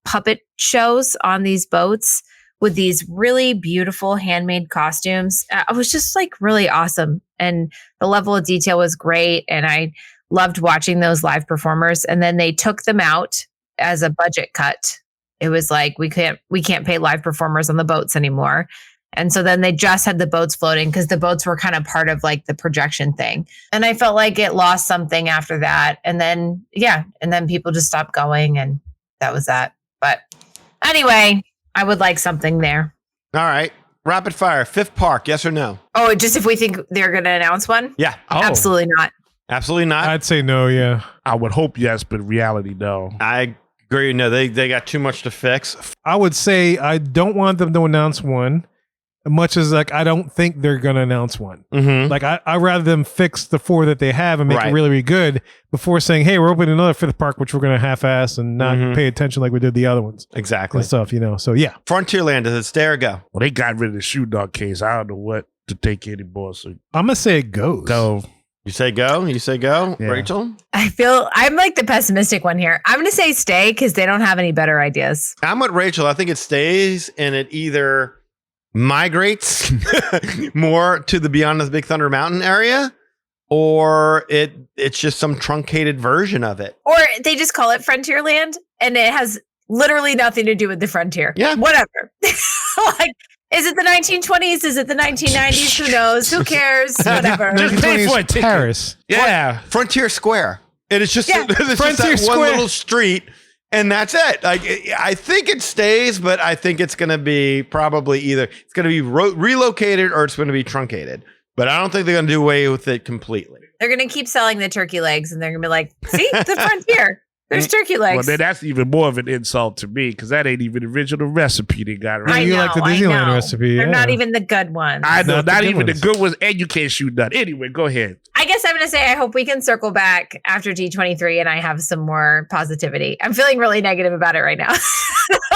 Speaker 1: puppet shows on these boats with these really beautiful handmade costumes. It was just like really awesome. And the level of detail was great. And I loved watching those live performers. And then they took them out as a budget cut. It was like, we can't pay live performers on the boats anymore. And so then they just had the boats floating because the boats were kind of part of like the projection thing. And I felt like it lost something after that. And then, and then people just stopped going and that was that. But anyway, I would like something there.
Speaker 3: All right. Rapid fire. Fifth Park, yes or no?
Speaker 1: Oh, just if we think they're going to announce one?
Speaker 3: Yeah.
Speaker 5: Oh.
Speaker 1: Absolutely not.
Speaker 3: Absolutely not.
Speaker 2: I'd say no, yeah.
Speaker 5: I would hope yes, but reality, no.
Speaker 3: I agree. No, they got too much to fix.
Speaker 2: I would say I don't want them to announce one, much as like I don't think they're going to announce one.
Speaker 3: Mm-hmm.
Speaker 2: Like I'd rather them fix the 4 that they have and make
Speaker 3: Right.
Speaker 2: it really, really good before saying, hey, we're opening another 5th park, which we're going to half-ass and not
Speaker 3: Mhm.
Speaker 2: pay attention like we did the other ones
Speaker 3: Exactly.
Speaker 2: and stuff, you know? So yeah.
Speaker 3: Frontierland, does it stay or go?
Speaker 5: Well, they got rid of the shoe dog case. I don't know what to take anymore. So
Speaker 2: I'm going to say it goes.
Speaker 5: go.
Speaker 3: You say go? You say go?
Speaker 5: Yeah.
Speaker 3: Rachel?
Speaker 1: I'm like the pessimistic one here. I'm going to say stay because they don't have any better ideas.
Speaker 3: I'm with Rachel. I think it stays and it either migrates more to the Beyond the Big Thunder Mountain area or it's just some truncated version of it.
Speaker 1: Or they just call it Frontierland and it has literally nothing to do with the frontier.
Speaker 3: Yeah.
Speaker 1: Whatever. Like, is it the 1920s? Is it the 1990s? Who knows? Who cares? Whatever.
Speaker 5: Just pay for a ticket.
Speaker 2: Paris.
Speaker 5: Yeah.
Speaker 3: Frontier Square. And it's just, it's just
Speaker 2: Frontier
Speaker 3: that one
Speaker 2: Square.
Speaker 3: little street and that's it. Like I think it stays, but I think it's going to be probably either it's going to be relocated or it's going to be truncated. But I don't think they're going to do away with it completely.
Speaker 1: They're going to keep selling the turkey legs and they're going to be like, see, the frontier. There's turkey legs.
Speaker 5: Well, then that's even more of an insult to me because that ain't even the original recipe they got.
Speaker 1: I
Speaker 5: Right?
Speaker 2: You
Speaker 1: know,
Speaker 2: like the Disneyland recipe,
Speaker 1: They're
Speaker 2: yeah.
Speaker 1: not even the good ones.
Speaker 5: I know,
Speaker 2: Not the
Speaker 5: not
Speaker 2: good
Speaker 5: even
Speaker 2: ones.
Speaker 5: the good ones, and you can't shoot none. Anyway, go ahead.
Speaker 1: I guess I'm going to say I hope we can circle back after D23 and I have some more positivity. I'm feeling really negative about it right now.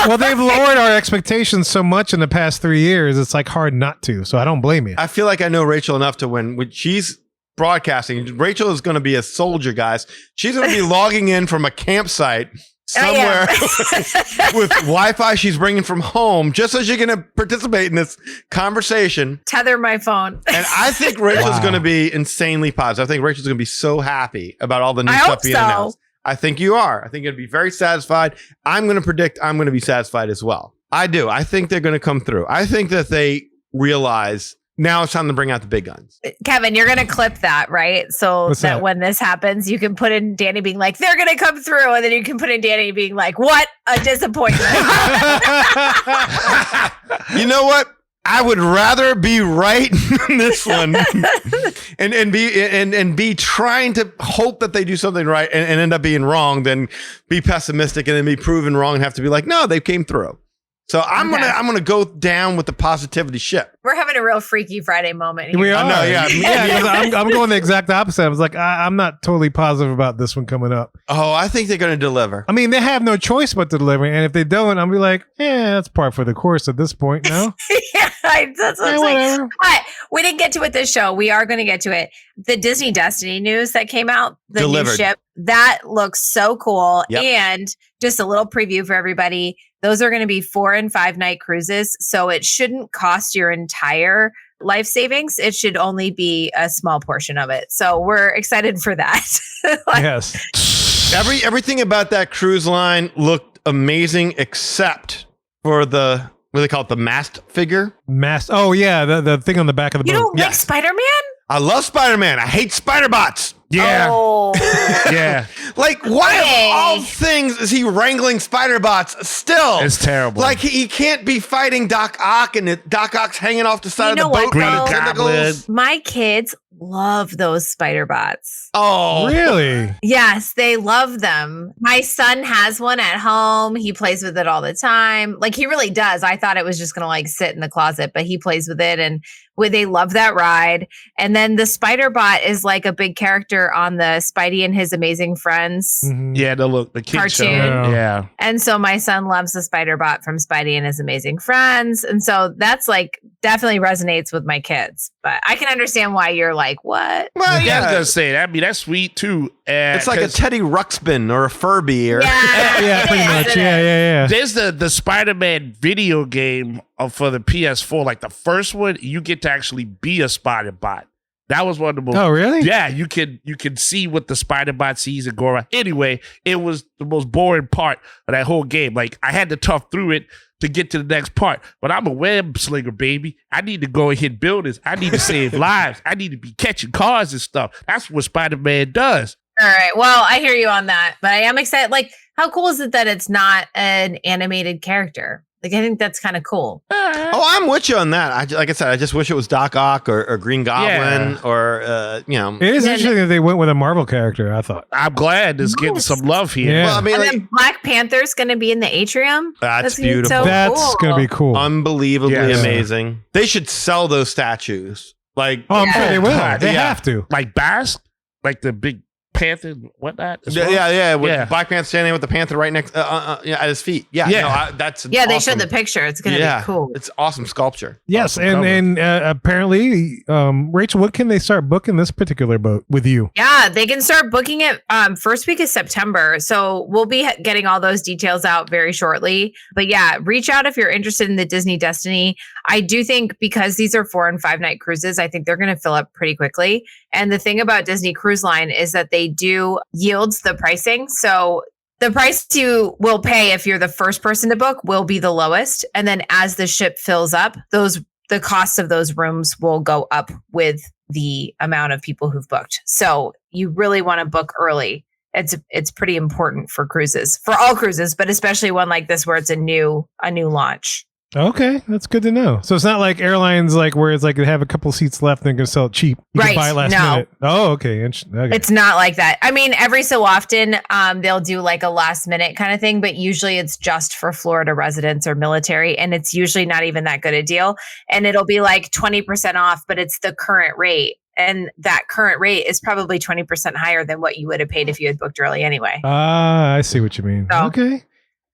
Speaker 2: Well, they've lowered our expectations so much in the past 3 years. It's like hard not to. So I don't blame you.
Speaker 3: I feel like I know Rachel enough to when she's broadcasting. Rachel is going to be a soldier, guys. She's going to be logging in from a campsite somewhere with Wi-Fi she's bringing from home just so she can participate in this conversation.
Speaker 1: Tether my phone.
Speaker 3: And I think Rachel's
Speaker 2: Wow.
Speaker 3: going to be insanely positive. I think Rachel's going to be so happy about all the new
Speaker 1: I
Speaker 3: stuff
Speaker 1: hope
Speaker 3: being
Speaker 1: so.
Speaker 3: announced. I think you are. I think you're going to be very satisfied. I'm going to predict I'm going to be satisfied as well. I do. I think they're going to come through. I think that they realize now it's time to bring out the big guns.
Speaker 1: Kevin, you're going to clip that, right? So
Speaker 2: What's
Speaker 1: that
Speaker 2: that?
Speaker 1: when this happens, you can put in Danny being like, they're going to come through. And then you can put in Danny being like, what a disappointment.
Speaker 3: You know what? I would rather be right in this one and be trying to hope that they do something right and end up being wrong than be pessimistic and then be proven wrong and have to be like, no, they came through. So I'm
Speaker 1: Okay.
Speaker 3: gonna go down with the positivity ship.
Speaker 1: We're having a real Freaky Friday moment here.
Speaker 2: We are.
Speaker 3: I know, yeah.
Speaker 2: Yeah, 'cause I'm going the exact opposite. I was like, I'm not totally positive about this one coming up.
Speaker 3: Oh, I think they're gonna deliver.
Speaker 2: I mean, they have no choice but to deliver. And if they don't, I'll be like, that's par for the course at this point, no?
Speaker 1: Yeah, that's what
Speaker 2: Yeah,
Speaker 1: I'm saying.
Speaker 2: whatever.
Speaker 1: But we didn't get to it this show. We are going to get to it. The Disney Destiny news that came out, the
Speaker 3: Delivered.
Speaker 1: new ship, that looks so cool.
Speaker 3: Yep.
Speaker 1: And just a little preview for everybody. Those are going to be 4 and 5 night cruises. So it shouldn't cost your entire life savings. It should only be a small portion of it. So we're excited for that. Like,
Speaker 2: Yes.
Speaker 3: Everything about that cruise line looked amazing except for the what do they call it? The mast figure.
Speaker 2: Oh, yeah. The thing on the back of the
Speaker 1: you
Speaker 2: boat.
Speaker 1: don't like
Speaker 3: Yes.
Speaker 1: Spider-Man?
Speaker 3: I love Spider-Man. I hate spider bots.
Speaker 5: Yeah.
Speaker 1: Oh.
Speaker 5: Yeah.
Speaker 3: Like, why
Speaker 1: Okay.
Speaker 3: of all things is he wrangling spider bots still?
Speaker 5: It's terrible.
Speaker 3: Like, he can't be fighting Doc Ock and Doc Ock's hanging off the side
Speaker 1: You
Speaker 3: of the
Speaker 1: know what,
Speaker 3: boat. with
Speaker 1: though?
Speaker 3: the tentacles.
Speaker 5: Goblin.
Speaker 1: My kids love those spider bots.
Speaker 3: Oh,
Speaker 2: Really?
Speaker 1: Yes, they love them. My son has one at home. He plays with it all the time. Like he really does. I thought it was just going to like sit in the closet, but he plays with it and they love that ride. And then the spider bot is like a big character on the Spidey and His Amazing Friends.
Speaker 2: Mhm.
Speaker 5: Yeah, the kid show.
Speaker 1: Cartoon.
Speaker 5: Yeah.
Speaker 1: And so my son loves the spider bot from Spidey and His Amazing Friends. And so that's like definitely resonates with my kids. But I can understand why you're like, what?
Speaker 3: well,
Speaker 5: Yeah, I was
Speaker 3: yeah.
Speaker 5: gonna say that. I mean, that's sweet too.
Speaker 3: It's like a
Speaker 5: 'cause
Speaker 3: Teddy Ruxpin or a Furby or
Speaker 2: Yeah,
Speaker 1: it
Speaker 2: pretty
Speaker 1: is,
Speaker 2: much.
Speaker 1: it
Speaker 2: Yeah,
Speaker 1: is.
Speaker 2: yeah, yeah.
Speaker 5: there's the Spider-Man video game for the PS4, like the first one, you get to actually be a spider bot. That was one of the most.
Speaker 2: Oh, really?
Speaker 5: Yeah, you can see what the spider bot sees and go around. Anyway, it was the most boring part of that whole game. Like, I had to tough through it to get to the next part. But I'm a web slinger, baby. I need to go and hit buildings. I need to save lives. I need to be catching cars and stuff. That's what Spider-Man does.
Speaker 1: All right. Well, I hear you on that, but I am excited. Like, how cool is it that it's not an animated character? Like, I think that's kind of cool.
Speaker 3: Oh, I'm with you on that. Like I said, I just wish it was Doc Ock or Green Goblin or,
Speaker 2: It is interesting that they went with a Marvel character, I thought.
Speaker 5: I'm glad it's getting some love here.
Speaker 2: Yeah.
Speaker 3: Well, I mean,
Speaker 1: And
Speaker 3: like,
Speaker 1: then Black Panther's going to be in the atrium.
Speaker 3: That's
Speaker 1: gonna be
Speaker 3: beautiful.
Speaker 2: That's going to be cool.
Speaker 3: Unbelievably
Speaker 5: Yes.
Speaker 3: amazing. They should sell those statues. Like,
Speaker 2: Oh, I'm sure they will.
Speaker 5: God,
Speaker 2: They
Speaker 3: yeah.
Speaker 2: have to.
Speaker 5: Like Basque, like the big panther, whatnot. as well?
Speaker 3: yeah. With
Speaker 5: Yeah.
Speaker 3: Black Man standing with the panther right next, at his feet. Yeah.
Speaker 5: Yeah.
Speaker 3: No, that's
Speaker 1: Yeah, they
Speaker 3: awesome.
Speaker 1: showed the picture. It's going to be cool.
Speaker 3: It's awesome sculpture.
Speaker 2: Yes,
Speaker 5: Awesome
Speaker 2: and apparently, Rachel, what can they start booking this particular boat with you?
Speaker 1: Yeah, they can start booking it first week of September. So we'll be getting all those details out very shortly. But yeah, reach out if you're interested in the Disney Destiny. I do think because these are 4 and 5 night cruises, I think they're going to fill up pretty quickly. And the thing about Disney Cruise Line is that they do yields the pricing. So the price you will pay if you're the first person to book will be the lowest. And then as the ship fills up, the cost of those rooms will go up with the amount of people who've booked. So you really want to book early. It's pretty important for cruises, for all cruises, but especially one like this where it's a new launch.
Speaker 2: Okay, that's good to know. So it's not like airlines like where it's like they have a couple seats left and they're going to sell it cheap. You
Speaker 1: Right,
Speaker 2: can buy it last
Speaker 1: no.
Speaker 2: minute. Oh, okay. Okay.
Speaker 1: It's not like that. I mean, every so often they'll do like a last minute kind of thing, but usually it's just for Florida residents or military. And it's usually not even that good a deal. And it'll be like 20% off, but it's the current rate. And that current rate is probably 20% higher than what you would have paid if you had booked early anyway.
Speaker 2: I see what you mean.
Speaker 1: So-
Speaker 2: Okay.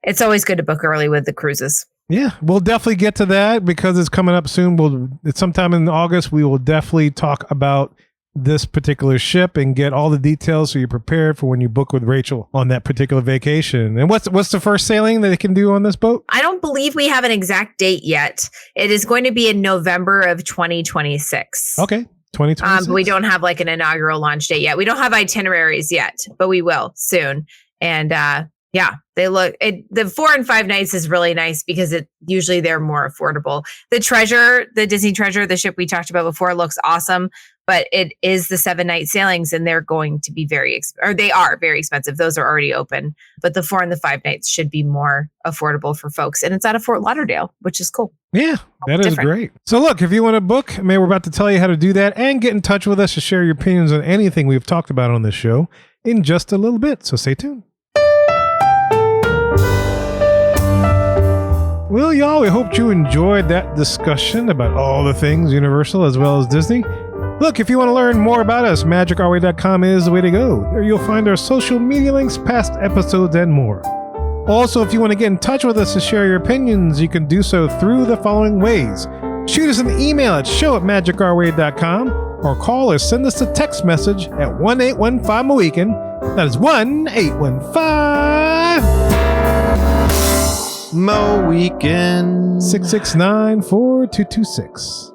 Speaker 1: It's always good to book early with the cruises.
Speaker 2: Yeah, we'll definitely get to that because it's coming up soon. It's sometime in August. We will definitely talk about this particular ship and get all the details so you're prepared for when you book with Rachel on that particular vacation. And what's the first sailing that they can do on this boat?
Speaker 1: I don't believe we have an exact date yet. It is going to be in November of 2026.
Speaker 2: Okay, 2026.
Speaker 1: But we don't have like an inaugural launch date yet. We don't have itineraries yet, but we will soon. And yeah, the 4 and 5 nights is really nice because usually they're more affordable. The Disney Treasure, the ship we talked about before, looks awesome, but it is the 7 night sailings and they're going to be they are very expensive. Those are already open, but the 4 and the 5 nights should be more affordable for folks. And it's out of Fort Lauderdale, which is cool.
Speaker 2: Yeah, that is
Speaker 1: Different.
Speaker 2: great. So look, if you want to book, we're about to tell you how to do that and get in touch with us to share your opinions on anything we've talked about on this show in just a little bit. So stay tuned. Well, y'all, we hope you enjoyed that discussion about all the things Universal as well as Disney. Look, if you want to learn more about us, magicourway.com is the way to go. There you'll find our social media links, past episodes, and more. Also, if you want to get in touch with us to share your opinions, you can do so through the following ways. Shoot us an email at show@magicourway.com or call or send us a text message at 1-815-MOWican. That is 1-815-
Speaker 3: MOWican
Speaker 2: 669-4226.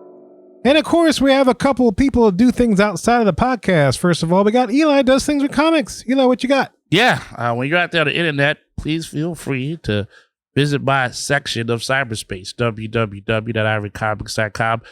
Speaker 2: And of course, we have a couple of people that do things outside of the podcast. First of all, we got Eli does things with comics. Eli, what you got?
Speaker 5: Yeah, when you're out there on the internet, please feel free to visit my section of cyberspace, www.ivorycomics.com.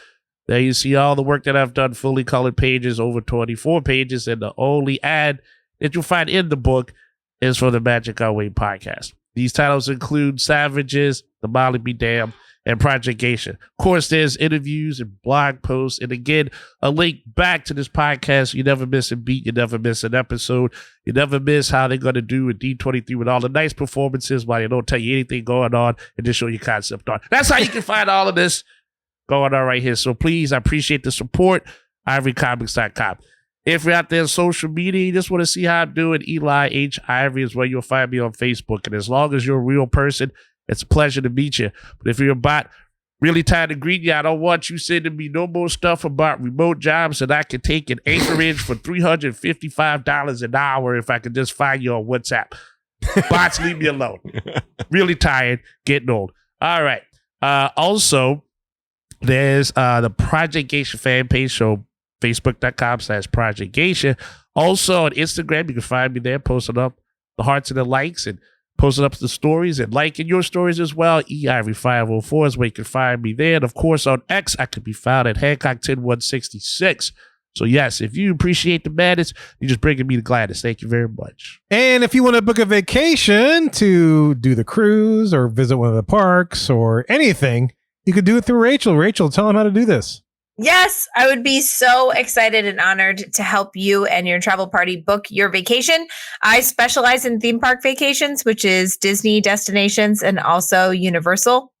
Speaker 5: There you see all the work that I've done, fully colored pages, over 24 pages, and the only ad that you'll find in the book is for the Magic Our Way podcast. These titles include Savages, The Molly Be Damned, and Project Geisha. Of course, there's interviews and blog posts, and again, a link back to this podcast. You never miss a beat. You never miss an episode. You never miss how they're going to do with D23 with all the nice performances while they don't tell you anything going on and just show you concept art. That's how you can find all of this going on right here. So please, I appreciate the support. ivorycomics.com. If you're out there on social media, you just want to see how I'm doing, Eli H. Ivory is where you'll find me on Facebook. And as long as you're a real person, it's a pleasure to meet you. But if you're a bot, really tired of greeting you, I don't want you sending me no more stuff about remote jobs that I can take in Anchorage for $355 an hour if I could just find you on WhatsApp. Bots, leave me alone. Really tired, getting old. All right. Also, there's the Project Geisha fan page, so facebook.com/Project Geisha. Also on Instagram, you can find me there, posting up the hearts and the likes and posting up the stories and liking your stories as well. EIV504 is where you can find me there. And of course, on X, I can be found at Hancock10166. So yes, if you appreciate the madness, you're just bringing me the gladness. Thank you very much.
Speaker 2: And if you want to book a vacation to do the cruise or visit one of the parks or anything, you could do it through Rachel. Rachel, tell them how to do this.
Speaker 1: Yes, I would be so excited and honored to help you and your travel party book your vacation. I specialize in theme park vacations, which is Disney destinations and also Universal.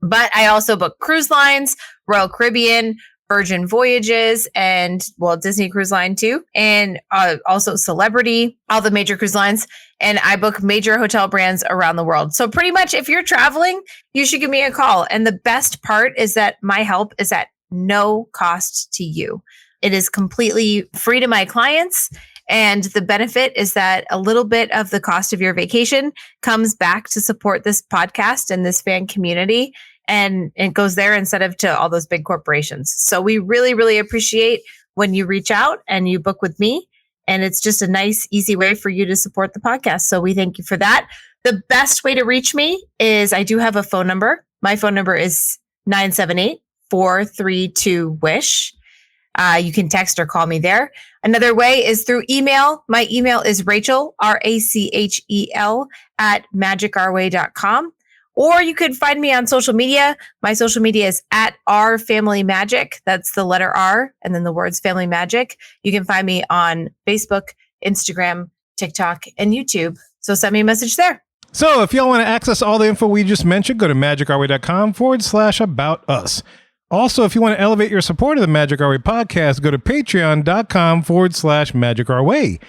Speaker 1: But I also book cruise lines, Royal Caribbean, Virgin Voyages, and Disney Cruise Line too. And also Celebrity, all the major cruise lines. And I book major hotel brands around the world. So pretty much if you're traveling, you should give me a call. And the best part is that my help is at no cost to you. It is completely free to my clients. And the benefit is that a little bit of the cost of your vacation comes back to support this podcast and this fan community. And it goes there instead of to all those big corporations. So we really, really appreciate when you reach out and you book with me. And it's just a nice, easy way for you to support the podcast. So we thank you for that. The best way to reach me is I do have a phone number. My phone number is 978-432-WISH. You can text or call me there. Another way is through email. My email is Rachel, RACHEL @magicourway.com. Or you could find me on social media. My social media is @RFamilyMagic. That's the letter R and then the words Family Magic. You can find me on Facebook, Instagram, TikTok, and YouTube. So send me a message there.
Speaker 2: So if y'all want to access all the info we just mentioned, go to magicourway.com/about-us. Also, if you want to elevate your support of the Magic Our Way podcast, go to patreon.com/magicourway.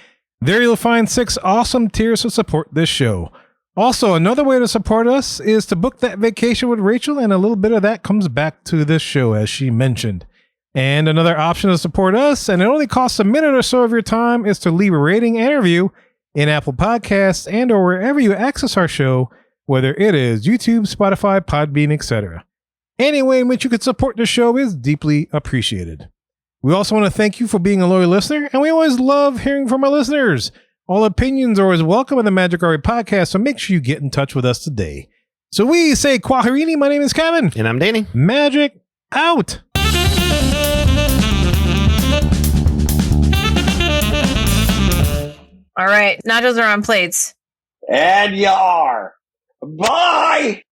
Speaker 2: There you'll find 6 awesome tiers to support this show. Also, another way to support us is to book that vacation with Rachel, and a little bit of that comes back to this show, as she mentioned. And another option to support us, and it only costs a minute or so of your time, is to leave a rating and review in Apple Podcasts and or wherever you access our show, whether it is YouTube, Spotify, Podbean, etc. Any way in which you could support the show is deeply appreciated. We also want to thank you for being a loyal listener, and we always love hearing from our listeners. All opinions are always welcome in the Magic Our Way podcast, so make sure you get in touch with us today. So we say Kwaherini, my name is Kevin.
Speaker 3: And I'm Danny.
Speaker 2: Magic out.
Speaker 1: All right. Nachos are on plates.
Speaker 7: And you are. Bye!